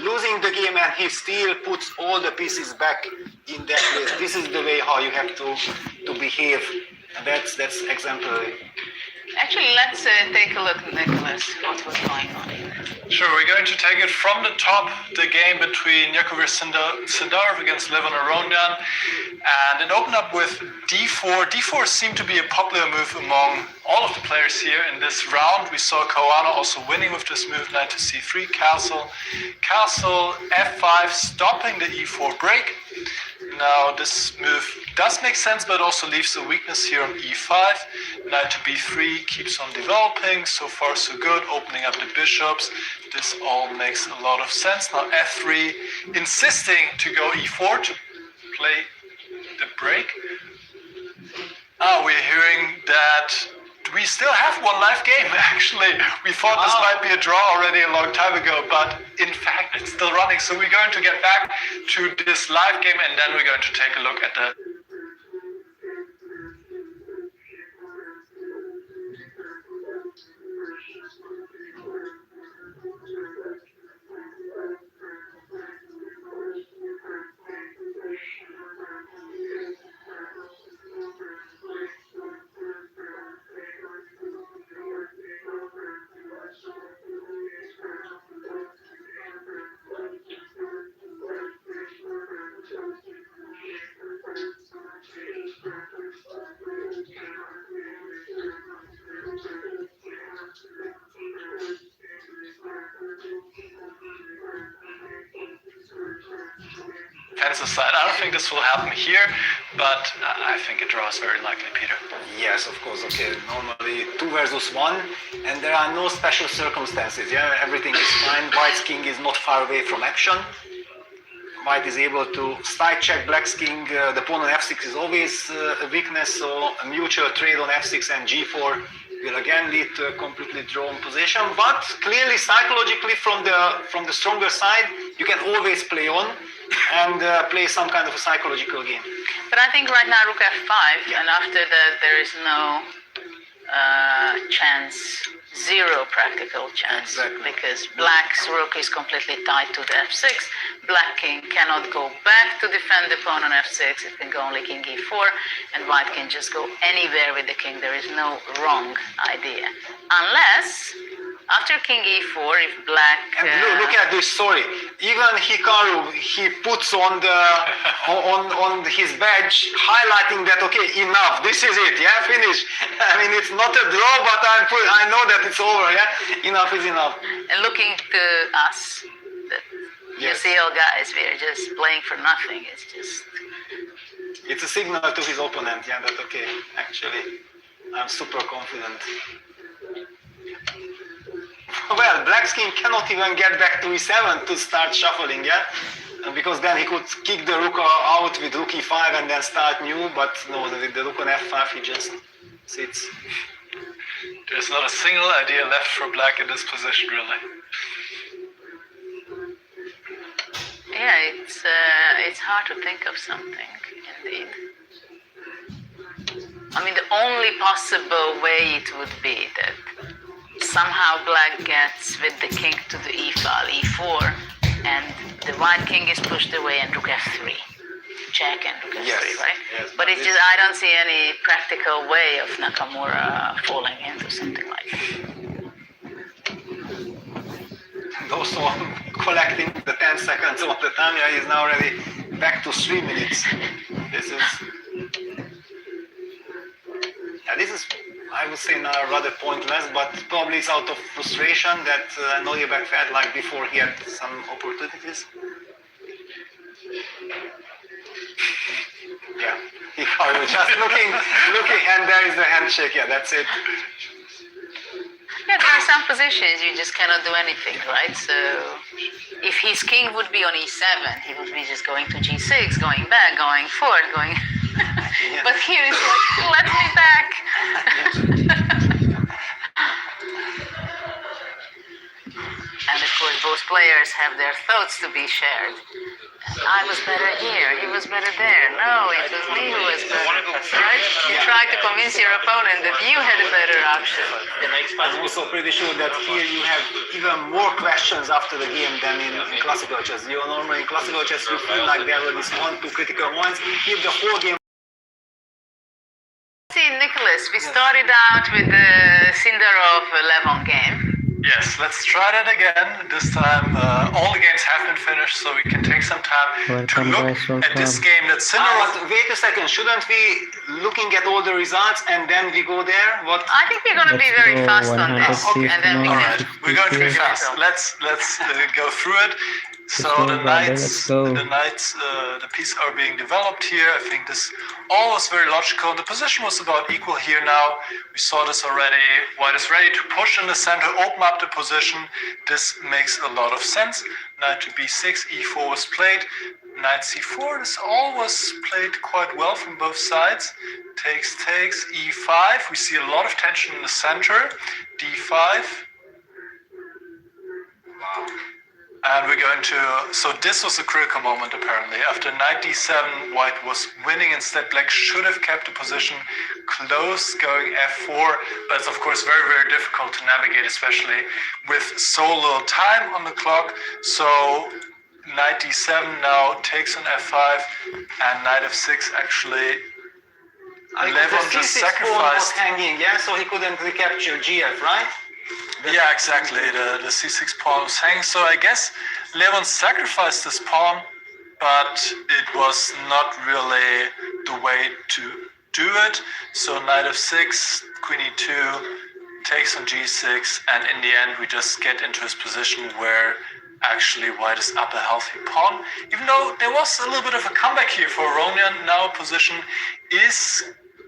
losing the game, and he still puts all the pieces back in that place. This is the way how you have to behave, and that's exemplary. Actually, let's take a look, Nicholas, what was going on here. Sure, we're going to take it from the top, the game between Jakubir Sindarov against Levon Aronian, and it opened up with d4. d4 seemed to be a popular move among all of the players here in this round. We saw Caruana also winning with this move, knight to c3, castle, f5, stopping the e4 break. Now this move does make sense, but also leaves a weakness here on e5. Knight to b3 keeps on developing. So far so good, opening up the bishops. This all makes a lot of sense. Now f3, insisting to go e4 to play the break. We're hearing that we still have one live game, actually. We thought this might be a draw already a long time ago, but in fact it's still running. So we're going to get back to this live game, and then we're going to take a look at the defensive side. I don't think this will happen here, but I think a draw is very likely, Peter. Yes, of course. Okay, normally 2 versus 1, and there are no special circumstances. Yeah, everything is fine. White's king is not far away from action. White is able to side check Black's king. The pawn on f6 is always a weakness, so a mutual trade on f6 and g4 will again lead to a completely drawn position. But clearly, psychologically, from the stronger side, you can always play on and play some kind of a psychological game. But I think right now rook f5, and after that there is no chance, zero practical chance, because Black's rook is completely tied to the f6. Black king cannot go back to defend the pawn on f6. It can go only king e4, and White can just go anywhere with the king. There is no wrong idea, unless after king e4, if Black and look at this. Sorry, even Hikaru, he puts on his badge, highlighting that okay, enough. This is it. Yeah, finish. I mean, it's not a draw, but I know that it's over. Yeah, enough is enough. And looking to us, you see, all guys, we are just playing for nothing. It's a signal to his opponent. Yeah, that okay. Actually, I'm super confident. Well, Black's king cannot even get back to e7 to start shuffling, yeah? Because then he could kick the rook out with rook e5 and then start new, but no, with the rook on f5 he just sits. There's not a single idea left for Black in this position, really. Yeah, it's hard to think of something, indeed. I mean, the only possible way it would be that somehow Black gets with the king to the e-file, e4, and the white king is pushed away and rook f3. Check and rook f3, right? Yes, but it's just, I don't see any practical way of Nakamura falling into something like that. And also collecting the 10 seconds of the time, yeah, he's now already back to 3 minutes. This is, I would say, now rather pointless, but probably it's out of frustration that Noliebek felt like before he had some opportunities. Yeah. Hikaru just looking, and there is the handshake. Yeah, that's it. Yeah, there are some positions you just cannot do anything, right? So if his king would be on e7, he would be just going to g6, going back, going forward, going. But here it's like, let me back. And of course, both players have their thoughts to be shared. I was better here, he was better there. No, it was me who was better, right? You try to convince your opponent that you had a better option. I'm also pretty sure that here you have even more questions after the game than in classical chess. You normally in classical chess you feel like there were these 1-2 critical points. Here the whole game. See, Nicholas, we started out with the Sindarov-Levon game. Yes, let's try that again. This time all the games have been finished, so we can take some time to look at this game that Sindarov... But wait a second, shouldn't we looking at all the results and then we go there? What? I think we're going to be very fast on this, and then we can... Alright, we're going to be fast. Let's go through it. So the knights, the pieces are being developed here. I think this all was very logical. The position was about equal here now. We saw this already. White is ready to push in the center, open up the position. This makes a lot of sense. Knight to b6, e4 was played. Knight c4, this all was played quite well from both sides. Takes, e5. We see a lot of tension in the center. d5. Wow. And we're going to, so this was a critical moment apparently. After knight d7, white was winning. Instead, black should have kept the position close, going f4. But it's of course very, very difficult to navigate, especially with so little time on the clock. So knight d7 now takes on f5, and knight f6 actually. Levon just sacrificed. Hanging, yeah, so he couldn't recapture gf, right? Yeah, exactly. The c6 pawn was hanging. So I guess Levon sacrificed this pawn, but it was not really the way to do it. So knight f6, queen e2, takes on g6, and in the end we just get into his position where actually white is up a healthy pawn. Even though there was a little bit of a comeback here for Aronian, now position is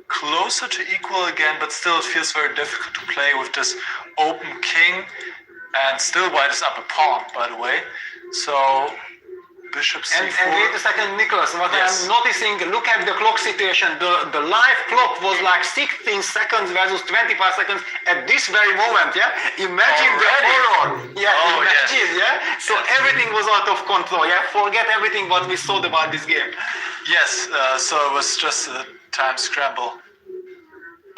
closer to equal again, but still it feels very difficult to play with this open king, and still white is up a pawn, by the way. So bishop c4. And wait a second, Nicholas, what Yes. I'm noticing, look at the clock situation. The live clock was like 16 seconds versus 25 seconds at this very moment, yeah? Imagine the horror. Yeah, imagine, yeah? So everything was out of control, yeah? Forget everything what we thought about this game. Yes, so it was just a time scramble.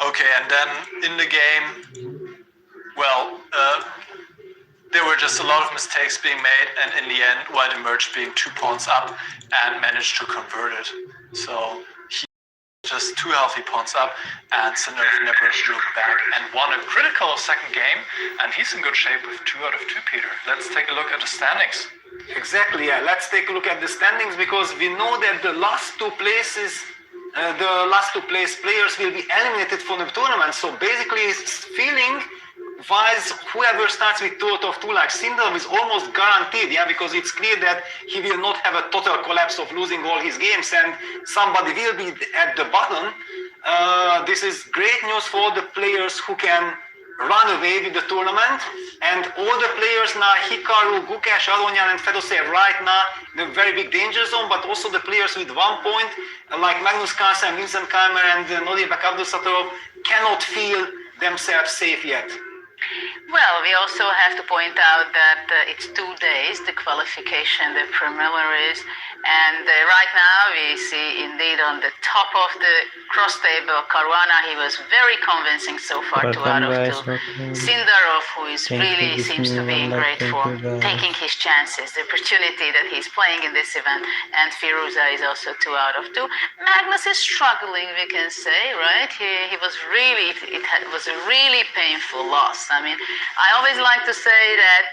Okay, and then in the game, well, there were just a lot of mistakes being made, and in the end, white emerged being 2 pawns up and managed to convert it. So he just 2 healthy pawns up, and Sindarov never looked back and won a critical second game, and he's in good shape with 2 out of 2, Peter. Let's take a look at the standings. Exactly, yeah. Let's take a look at the standings, because we know that the last 2 places, the last 2 place players will be eliminated from the tournament. So basically, it's feeling wise whoever starts with 2 out of 2 like Sindarov is almost guaranteed, yeah, because it's clear that he will not have a total collapse of losing all his games, and somebody will be at the bottom. This is great news for the players who can run away with the tournament, and all the players now, Hikaru, Gukesh, Aronian and Fedoseev right now in a very big danger zone, but also the players with 1 point like Magnus Carlsen, Vincent Keimer and Nodirbek Abdulsattorov cannot feel themselves safe yet. Well, we also have to point out that it's 2 days, the qualification, the preliminaries, and right now we see indeed on the top of the cross table, Caruana, he was very convincing so far, 2 out of 2. Sindarov, who is really seems to be in great form, taking his chances, the opportunity that he's playing in this event, and Firuza is also 2 out of 2. Magnus is struggling, we can say, right? He was really, it was a really painful loss. I mean, I always like to say that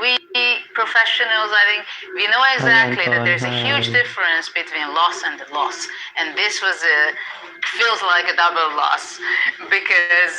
we professionals, I think, we know exactly that there's a huge difference between loss and the loss. And this was feels like a double loss, because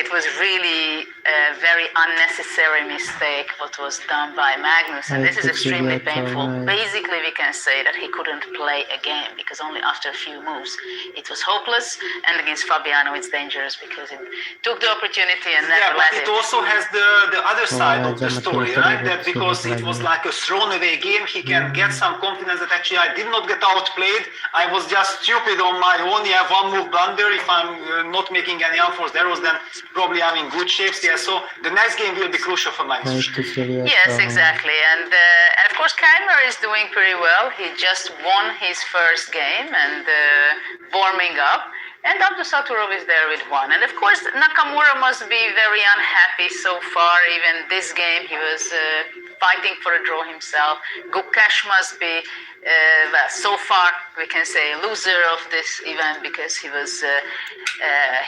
it was really a very unnecessary mistake what was done by Magnus, and this is extremely painful. Basically, we can say that he couldn't play a game because only after a few moves it was hopeless, and against Fabiano it's dangerous because it took the opportunity and never but let it also has the other side of the story, right? That because it was like a thrown away game, he can get some confidence that actually I did not get outplayed. I was just stupid on my own. Yeah, one move blunder. If I'm not making any unforced errors, then probably I'm in good shape. Yeah, so the next game will be crucial for Magnus. Yes, exactly. And of course, Keimer is doing pretty well. He just won his first game and warming up. And Abdusaturov is there with one. And of course, Nakamura must be very unhappy so far. Even this game, he was fighting for a draw himself. Gukesh must be, well, so far we can say loser of this event because he was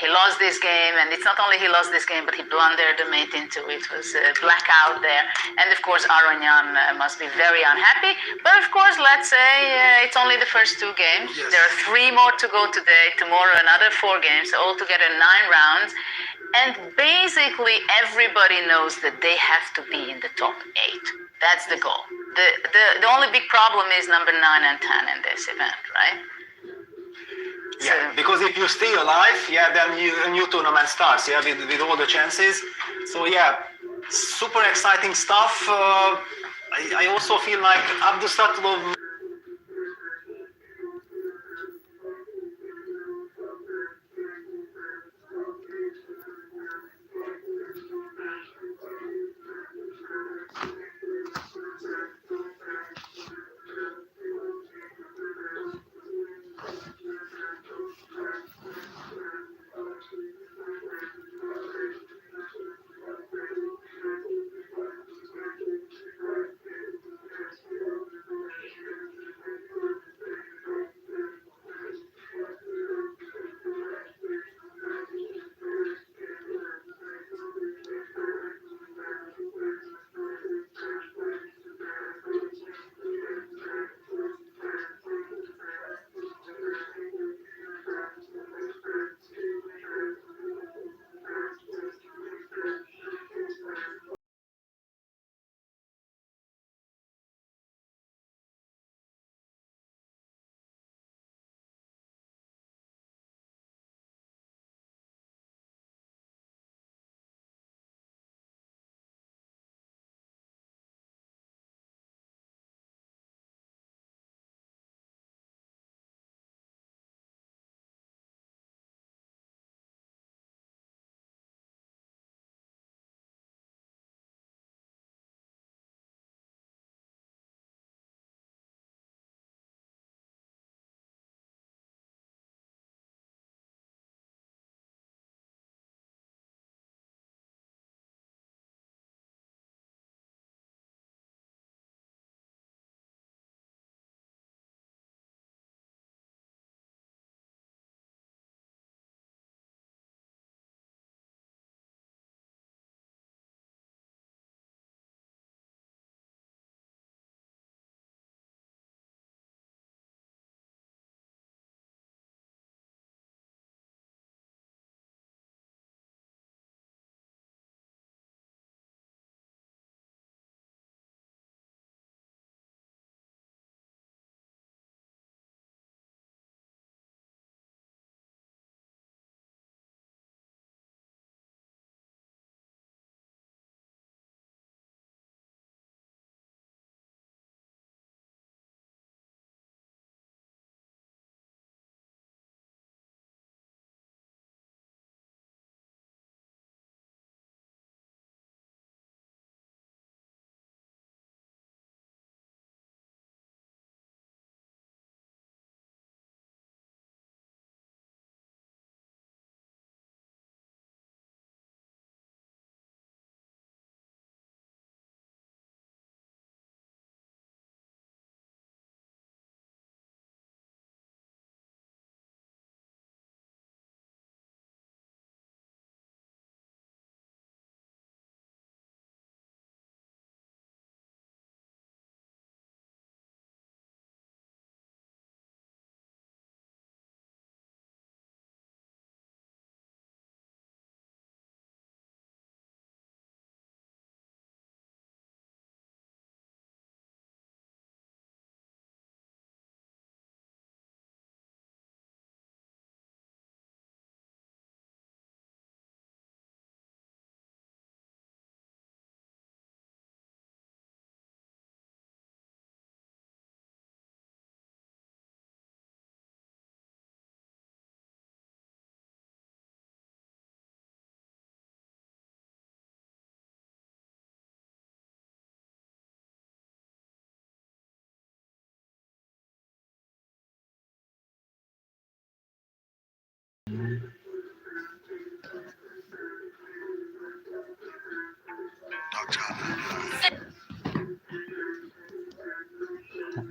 he lost this game, and it's not only he lost this game, but he blundered the mate into it. It was blackout there, and of course Aronyan must be very unhappy. But of course, let's say it's only the first two games. Yes. There are 3 more to go today. Tomorrow another 4 games, altogether 9 rounds. And basically everybody knows that they have to be in the top 8. That's the goal. The only big problem is number 9 and 10 in this event, right? Yeah, because if you stay alive, yeah, then a new tournament starts, yeah, with all the chances. So yeah, super exciting stuff. I also feel like Abdusatlov. Tapi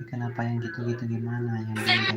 kenapa yang gitu-gitu gimana? Yang beda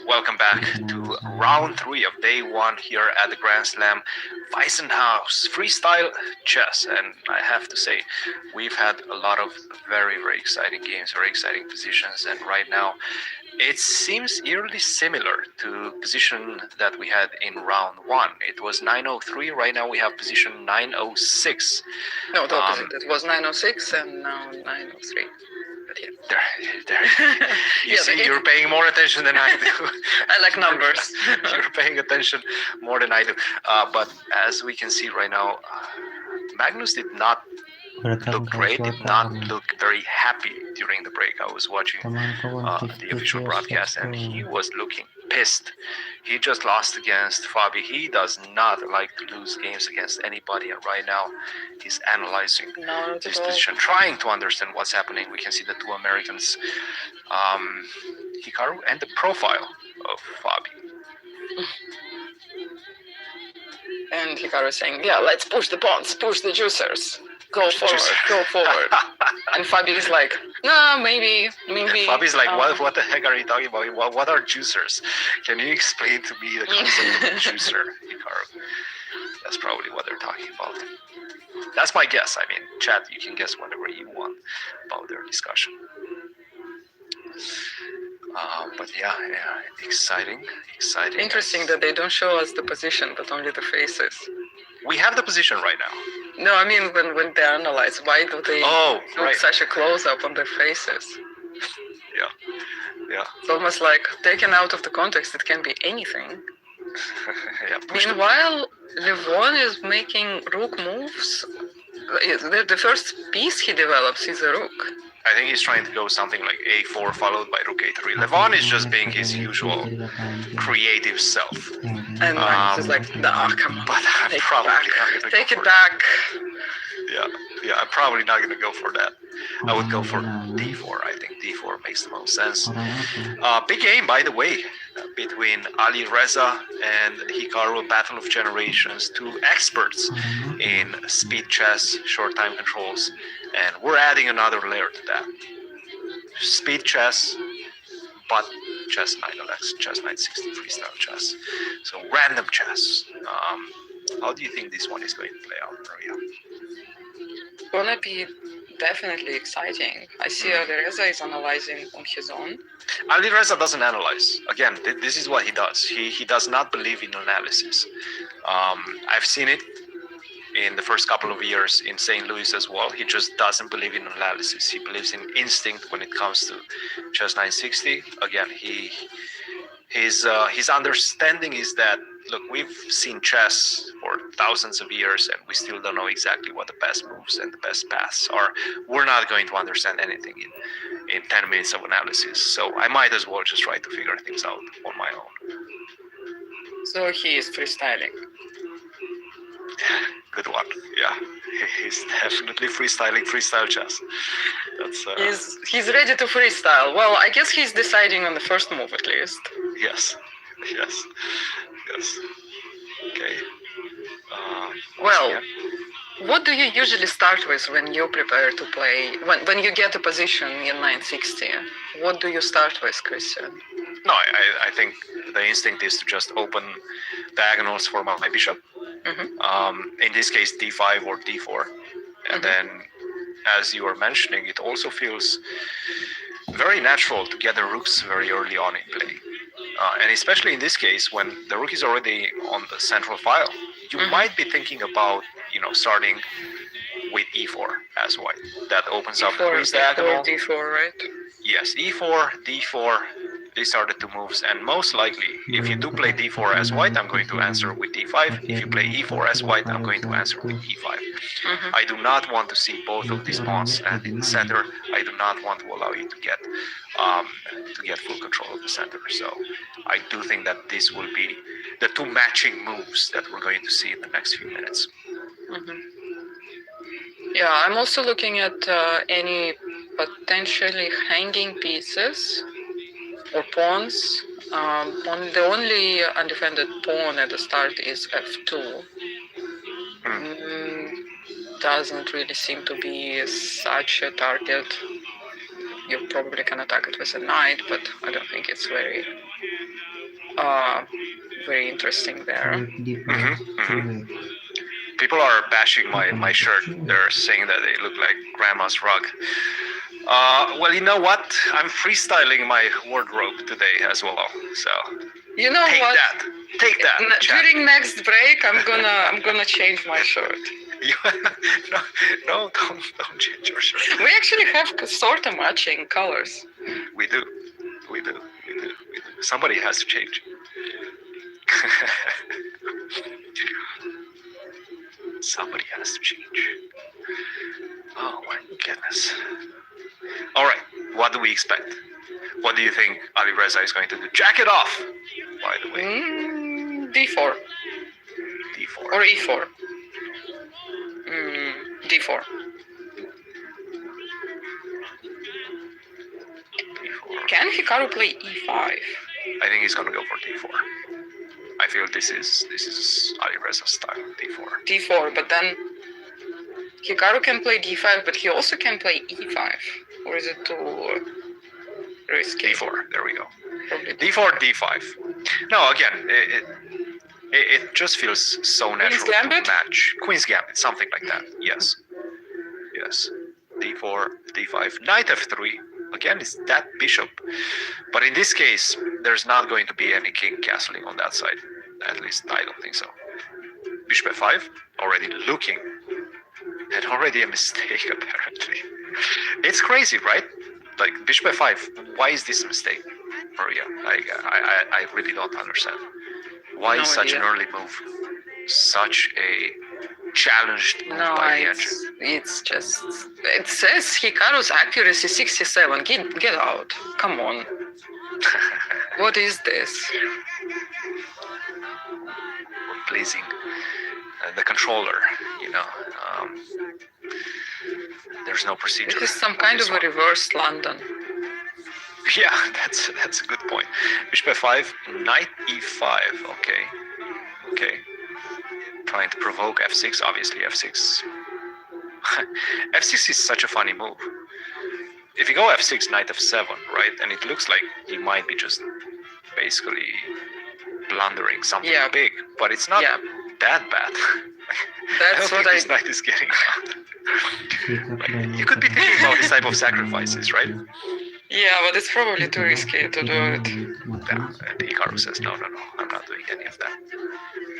Welcome back to round 3 of day 1 here at the Grand Slam Weissenhaus Freestyle Chess. And I have to say, we've had a lot of very, very exciting games, very exciting positions. And right now, it seems eerily similar to position that we had in round 1. It was 903. Right now we have position 906. No, the opposite. It was 906 and now 903. But yeah. You see, you're paying more attention than I do. I like numbers. You're paying attention more than I do. But as we can see right now, Magnus did not look great, did not look very happy during the break. I was watching the official broadcast and he was looking pissed. He just lost against Fabi. He does not like to lose games against anybody, and right now he's analyzing this position, trying to understand what's happening. We can see the two Americans, Hikaru, and the profile of Fabi. And Hikaru is saying, yeah, let's push the pawns, push the juicers. Go forward, go forward. And Fabi is like, no, maybe. Fabi's like, what the heck are you talking about? What are juicers? Can you explain to me the concept of a juicer, Hikaru? That's probably what they're talking about. That's my guess. I mean, chat, you can guess whatever you want about their discussion. But yeah, exciting. Interesting that they don't show us the position, but only the faces. We have the position right now. No, I mean when they analyze, why do they do such a close-up on their faces? Yeah. It's almost like taken out of the context, it can be anything. Yeah, meanwhile, Levon is making rook moves. The first piece he develops is a rook. I think he's trying to go something like a4 followed by rook a3. Levon is just being his usual creative self. And he's like, nah, come on, but I'm probably not gonna take it back. Yeah, I'm probably not gonna go for that. I would go for d4. I think d4 makes the most sense. Big game, by the way, between Ali Reza and Hikaru, Battle of Generations, two experts in speed chess, short time controls, and we're adding another layer to that. Speed chess, but chess knight LX, chess knight 60 freestyle chess. So random chess. How do you think this one is going to play out, Maria? It's gonna be definitely exciting. I see Ali Reza is analyzing on his own. Ali Reza doesn't analyze. Again, this is what he does. He does not believe in analysis. I've seen it in the first couple of years in St. Louis as well. He just doesn't believe in analysis. He believes in instinct when it comes to chess 960. Again, his understanding is that, look, we've seen chess for thousands of years and we still don't know exactly what the best moves and the best paths are. We're not going to understand anything in 10 minutes of analysis. So I might as well just try to figure things out on my own. So he is freestyling. Good one. Yeah, he's definitely freestyling freestyle chess. That's He's ready to freestyle. Well, I guess he's deciding on the first move at least. yes. Okay. Well, yeah. what do you usually start with when you prepare to play? When you get a position in 960, what do you start with, Christian? No, I think the instinct is to just open diagonals for my bishop. In this case, d5 or d4. And then, as you were mentioning, it also feels very natural to get the rooks very early on in play. And especially in this case, when the rook is already on the central file, you might be thinking about, starting with e4 as white. That opens up the queen's diagonal. D4, right? Yes, e4, d4. These are the two moves, and most likely, if you do play d4 as white, I'm going to answer with d5. If you play e4 as white, I'm going to answer with e5. I do not want to see both of these pawns, and in the center, I do not want to allow you to get full control of the center. So I do think that this will be the two matching moves that we're going to see in the next few minutes. Yeah, I'm also looking at any potentially hanging pieces or pawns. The only undefended pawn at the start is f2. Doesn't really seem to be such a target. You probably can attack it with a knight, but I don't think it's very interesting there. People are bashing my shirt. They're saying that they look like grandma's rug. Well, you know what? I'm freestyling my wardrobe today as well. So you know what? Take that. During next break, I'm gonna change my shirt. No, don't change your shirt. We actually have sort of matching colors. We do. Somebody has to change. Somebody has to change. Oh my goodness. All right, what do we expect? What do you think Ali Reza is going to do? Jack it off, by the way. D4. D4. Or E4. D4. D4. Can Hikaru play E5? I think he's going to go for D4. I feel this is Ali Reza's style, D4. D4, but then Hikaru can play D5, but he also can play E5. Or is it too risky? D4, there we go. Probably D4, D5. No, again, it just feels so natural to match. Queen's Gambit, something like that. Yes. D4, D5, Knight F3. Again, it's that bishop. But in this case, there's not going to be any king castling on that side. At least I don't think so. Bishop F5, already looking. And already a mistake, apparently. It's crazy, right? Like, Bishop F5, why is this a mistake? Maria, I really don't understand. Why such an early move? Such a challenged move by the engine. It's just... It says Hikaru's accuracy 67. Get out. Come on. What is this? We're pleasing the controller, there's no procedure. It is some kind of a reversed London. Yeah, that's a good point. Bishop F5, Knight E5. Okay. Trying to provoke F6. Obviously, F6. F6 is such a funny move. If you go F6, Knight F7, right, and it looks like he might be just basically blundering something big, but it's not that bad. That's what this knight is getting out. You could be thinking about this type of sacrifices, right? Yeah, but it's probably too risky to do it. Yeah, and Hikaru says, no, I'm not doing any of that.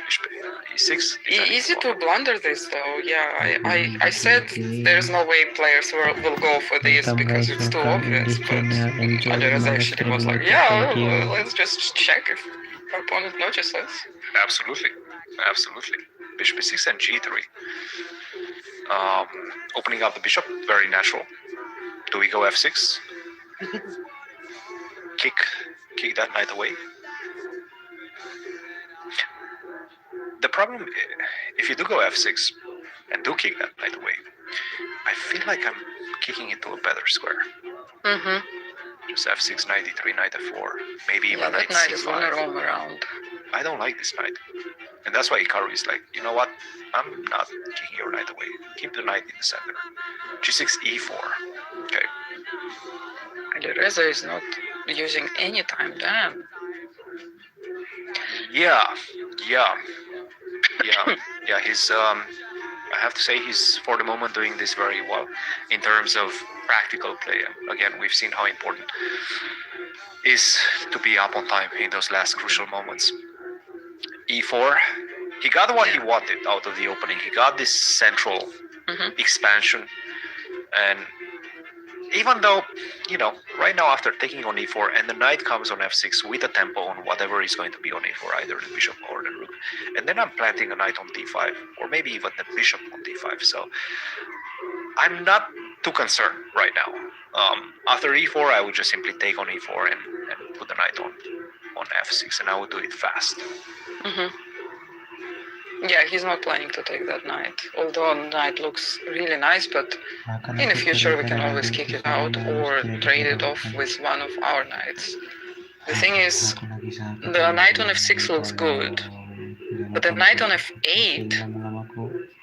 Bishop E6. Easy to blunder this, though. Yeah, I said there's no way players will go for this because it's too obvious, but Alireza actually was like, let's just check if our opponent notices. Absolutely. Bishop E6 and G3. Opening up the bishop, very natural. Do we go F6? Kick that knight away. the problem, if you do go f6 and do kick that knight away, I feel like I'm kicking into a better square. Mm-hmm. Just f6, knight e3, knight f4, maybe even Yeah, that knight is gonna c5. roam around. I don't like this knight. And that's why Hikaru is like, you know what? I'm not kicking your knight away. Keep the knight in the center. g6, e4. Okay. Alireza is not using any time, damn. Yeah. He's I have to say he's for the moment doing this very well in terms of practical play. Again, we've seen how important is to be up on time in those last crucial moments. e4. He got what he wanted out of the opening. He got this central expansion, and even though, right now after taking on e4 and the knight comes on f6 with a tempo on whatever is going to be on e4, either the bishop or the rook, and then I'm planting a knight on d5, or maybe even the bishop on d5. So I'm not too concerned right now. After e4, I would just simply take on e4 and put the knight on f6, and I would do it fast. Mm-hmm. Yeah, he's not planning to take that knight. Although knight looks really nice, but in the future we can always kick it out or trade it off with one of our knights. The thing is, the knight on f6 looks good, but the knight on f8,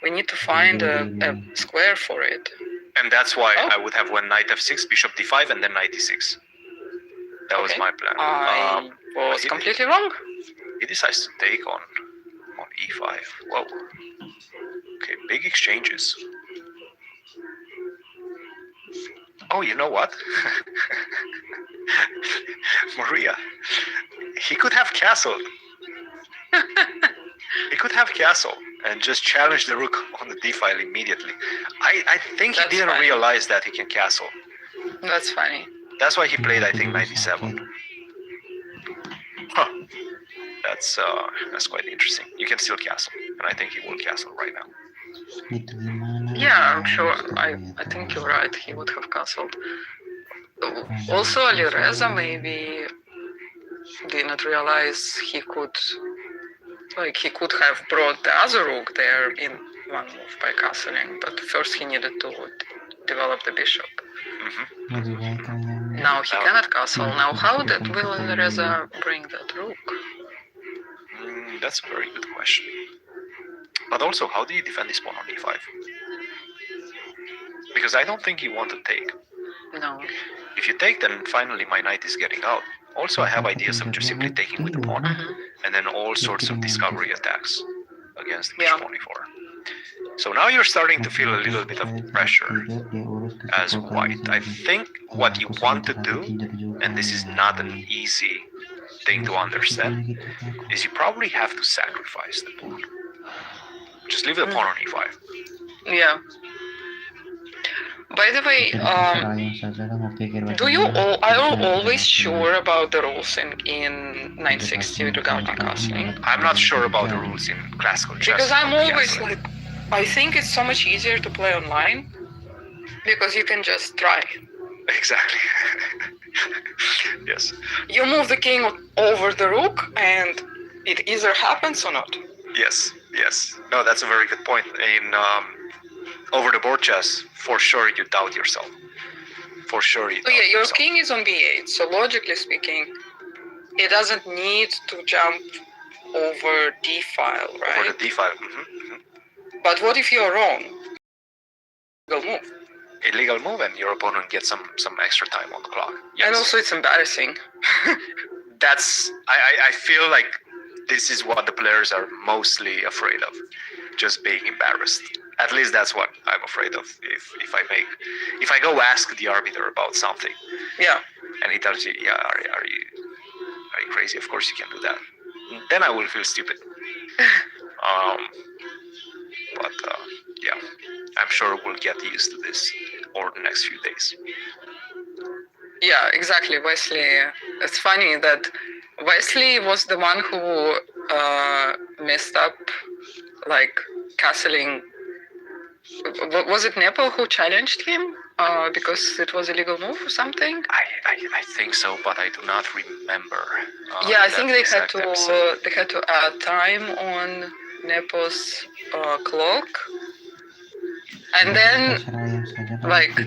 we need to find a square for it. And that's why I would have went knight f6, bishop d5, and then knight d6. That was my plan. I was completely wrong. He decides to take on e5. Whoa. Okay, big exchanges. Oh, you know what? Maria, he could have castled. He could have castled and just challenge the rook on the d file immediately. I think he didn't realize that he can castle. That's funny. That's why he played, I think, 97. Huh. That's quite interesting. You can still castle, and I think he will castle right now. Yeah, I'm sure. I think you're right. He would have castled. Also, Alireza maybe didn't realize he could have brought the other rook there in one move by castling, but first he needed to develop the bishop. Mm-hmm. Now he cannot castle. Now how will Alireza bring that rook? That's a very good question. But also, how do you defend this pawn on e5? Because I don't think you want to take. No. If you take, then finally my knight is getting out. Also, I have ideas of just simply taking with the pawn, and then all sorts of discovery attacks against the bishop on e4. So now you're starting to feel a little bit of pressure as white. I think what you want to do, and this is not an easy thing to understand, is you probably have to sacrifice the pawn. Just leave the pawn on e5. Yeah. By the way, are you always sure about the rules in 960 regarding castling? I'm not sure about the rules in classical chess. Because I'm always like, I think it's so much easier to play online because you can just try. Exactly. Yes. You move the king over the rook and it either happens or not. Yes. No, that's a very good point. In over the board chess, for sure you doubt yourself. For sure you doubt your yourself. king is on b8, so logically speaking, it doesn't need to jump over d file, right? Over the d file. Mm-hmm. But what if you're wrong? Illegal move. Illegal move, and your opponent gets some extra time on the clock. Yes. And also it's embarrassing. I feel like this is what the players are mostly afraid of, just being embarrassed. At least that's what I'm afraid of. If I go ask the arbiter about something, and he tells you, are you crazy? Of course you can do that. Then I will feel stupid. But I'm sure we'll get used to this over the next few days. Yeah, exactly, Wesley. It's funny that Wesley was the one who messed up, like castling. Was it Nepo who challenged him because it was a legal move or something? I think so, but I do not remember. I think they had to add time on Nepos clock. And then, like,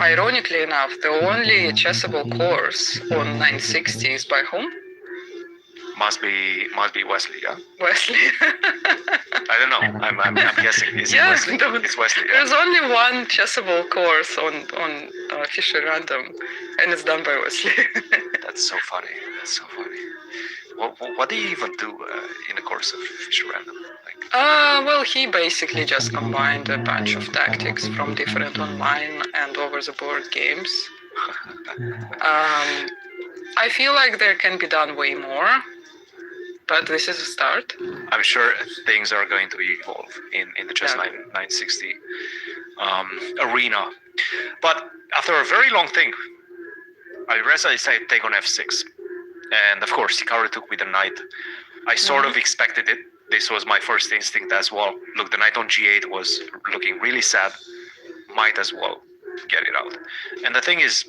ironically enough, the only chessable course on 960 is by whom? Must be Wesley, yeah? Wesley. I don't know. I'm guessing. Is it Yeah, Wesley? It's Wesley. Yeah. There's only one chessable course on Fisher Random, and it's done by Wesley. That's so funny. That's so funny. What do you even do in the course of Fisher Random? Like, Well, he basically just combined a bunch of tactics from different online and over-the-board games. I feel like there can be done way more, but this is a start. I'm sure things are going to evolve in the Chess 960 arena. But after a very long thing, Alireza decided to take on f6. And of course, Hikaru took with the knight. I sort of expected it. This was my first instinct as well. Look, the knight on g8 was looking really sad. Might as well get it out. And the thing is,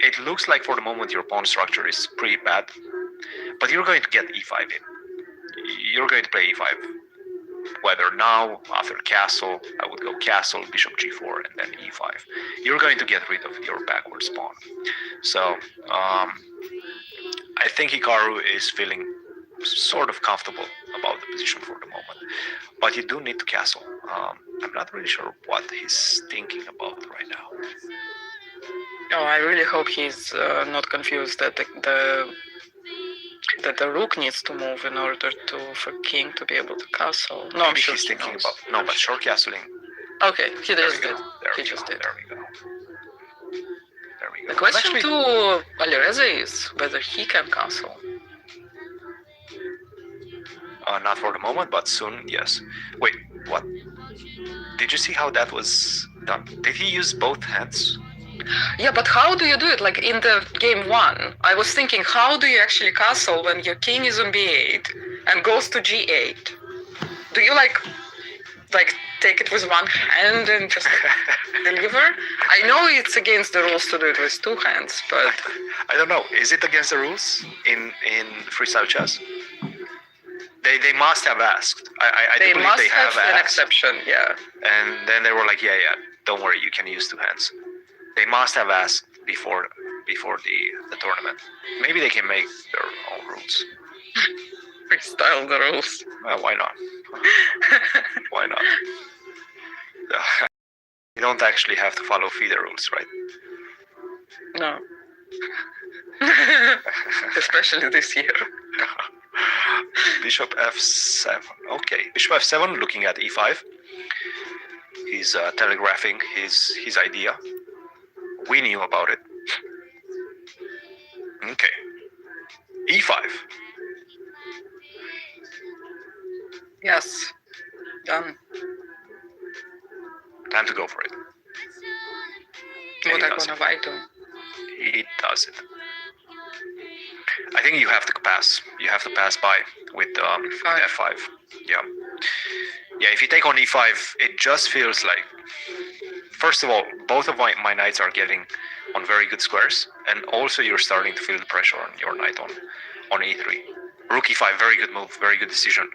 it looks like for the moment your pawn structure is pretty bad, but you're going to get e5 in. You're going to play e5. Whether now, after castle, I would go castle, bishop g4, and then e5. You're going to get rid of your backwards pawn. So, I think Hikaru is feeling sort of comfortable about the position for the moment. But you do need to castle. I'm not really sure what he's thinking about right now. Oh, I really hope he's not confused that the rook needs to move in order for king to be able to castle. No, I'm Maybe sure he's he thinking knows. about but short castling. Okay, he There just we did. go. There He we just go. did. There we go. There we go. The question Actually, to Alireza is whether he can castle. not for the moment, but soon, yes. Wait, what? Did you see how that was done? Did he use both hands? Yeah, but how do you do it? Like in the game one, I was thinking, how do you actually castle when your king is on b8 and goes to g8? Do you like take it with one hand and just deliver? I know it's against the rules to do it with two hands, but I don't know. Is it against the rules in freestyle chess? They must have asked. I do they believe must they have an asked. exception. Yeah. And then they were like, yeah, don't worry, you can use two hands. They must have asked before the tournament. Maybe they can make their own rules. Freestyle the rules. Well, why not? Why not? You don't actually have to follow FIDE rules, right? No. Especially this year. Bishop f7. Okay, bishop f7, looking at e5. He's telegraphing his idea. We knew about it. Okay. e5. Yes. Done. Time to go for it. And What he I does gonna do? He does it. I think you have to pass. You have to pass by with f5. Yeah. Yeah, if you take on e5, it just feels like, first of all, both of my knights are getting on very good squares, and also you're starting to feel the pressure on your knight on e3. Rook e5, very good move, very good decision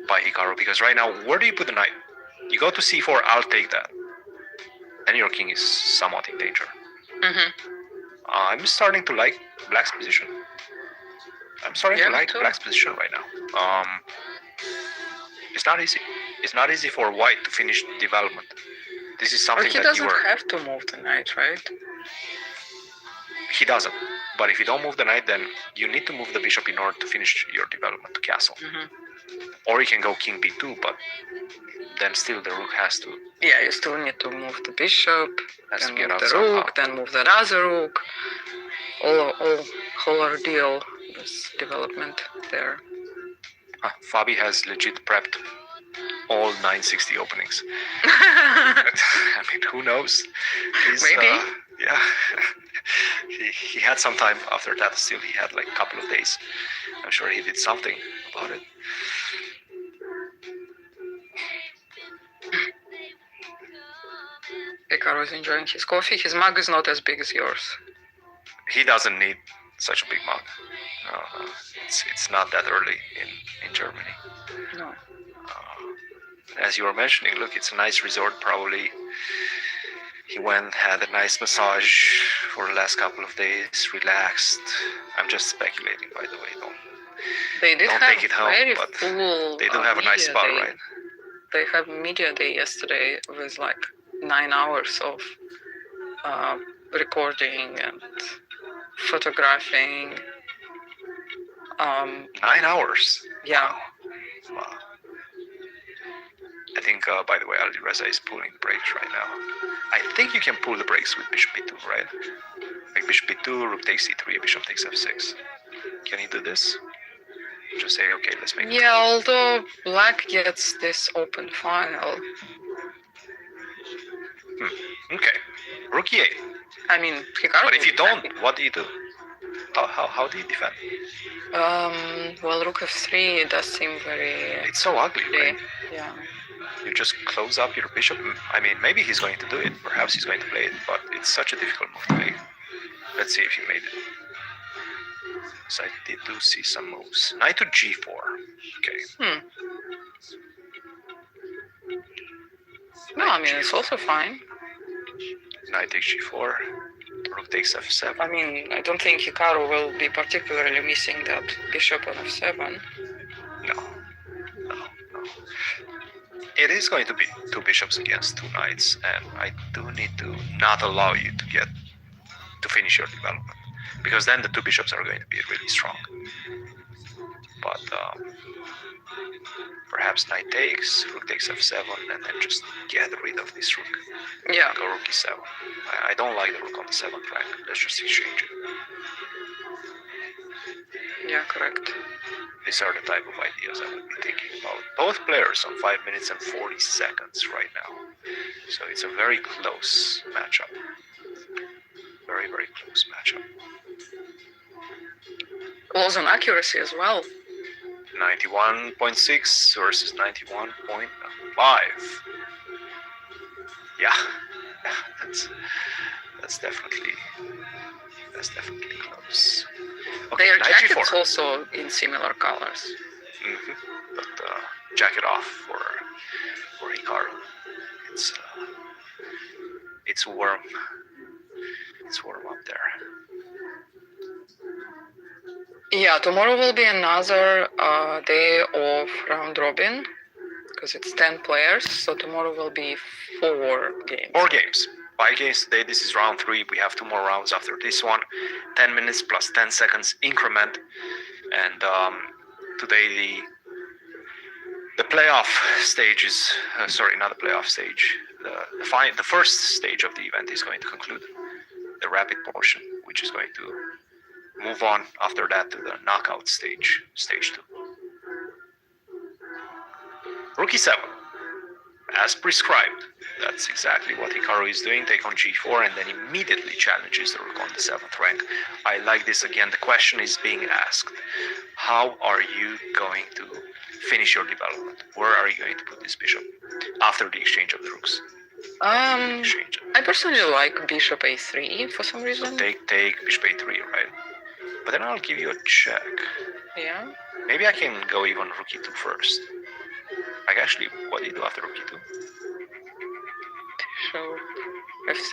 by Hikaru, because right now, where do you put the knight? You go to c4, I'll take that. Then your king is somewhat in danger. Mm-hmm. I'm starting to like black's position. I'm starting to like too. black's position right now. It's not easy. It's not easy for white to finish development. This is something But he that you doesn't were... have to move the knight, right? He doesn't. But if you don't move the knight, then you need to move the bishop in order to finish your development to castle. Mm-hmm. Or you can go king b2, but then still the rook has to... Yeah, you still need to move the bishop, Has then to get move out the somehow. rook, then move the other rook. Whole ordeal with development there. Fabi has legit prepped all 960 openings. I mean, who knows? Maybe. Yeah. he had some time after that. Still, he had like a couple of days. I'm sure he did something about it. Hikaru is enjoying his coffee. His mug is not as big as yours. He doesn't need such a big mug. It's not that early in Germany. No. As you were mentioning, look, it's a nice resort. Probably he went, had a nice massage for the last couple of days, relaxed. I'm just speculating, by the way. They did Don't have take it home, very but full. they do have a nice media spot, day. right? They have media day yesterday with like 9 hours of recording and photographing. 9 hours. Yeah. Wow. I think, by the way, Ali Reza is pulling the brakes right now. I think you can pull the brakes with bishop b2, right? Like bishop b2, rook takes c3, bishop takes f6. Can you do this? Just say, okay, let's make it. Yeah, although black gets this open file. Okay. Rook e8. I mean, Hikaru. But if you don't, what do you do? How do you defend? Well, rook f3 does seem very. It's so ugly, right? Yeah. You just close up your bishop. I mean, maybe he's going to do it. Perhaps he's going to play it, but it's such a difficult move to make. Let's see if he made it. So I do see some moves. Knight to g4. Okay. No, I mean, it's also fine. Knight takes g4. Rook takes f7. I mean, I don't think Hikaru will be particularly missing that bishop on f7. No. It is going to be two bishops against two knights, and I do need to not allow you to finish your development, because then the two bishops are going to be really strong. But perhaps knight takes, rook takes f7, and then just get rid of this rook. Yeah. Go rook e7. I don't like the rook on the 7th rank. Let's just exchange it. Yeah, correct. These are the type of ideas I would be thinking about. Both players on 5 minutes and 40 seconds right now. So it's a very close matchup. Very, very close matchup. Close on accuracy as well. 91.6 versus 91.5. Yeah, that's definitely close. Okay, Their knight jackets g4. also in similar colors. But jacket off for Hikaru. It's warm. It's warm up there. Yeah, tomorrow will be another day of round robin because it's 10 players. So tomorrow will be 4 games. 4 games. 5 games today. This is round 3. We have 2 more rounds after this one. 10 minutes plus 10 seconds increment. And today the playoff stage is not the playoff stage. The first stage of the event is going to conclude, the rapid portion, which is going to move on after that to the knockout stage 2. Rook e7, as prescribed. That's exactly what Hikaru is doing. Take on g4 and then immediately challenges the rook on the 7th rank. I like this again. The question is being asked: how are you going to finish your development? Where are you going to put this bishop after the exchange of the rooks? I personally like bishop a3 for some reason. So take bishop a3, right? But then I'll give you a check. Yeah. Maybe I can go even rook e2 first. Like actually, what do you do after rook e2? So f3.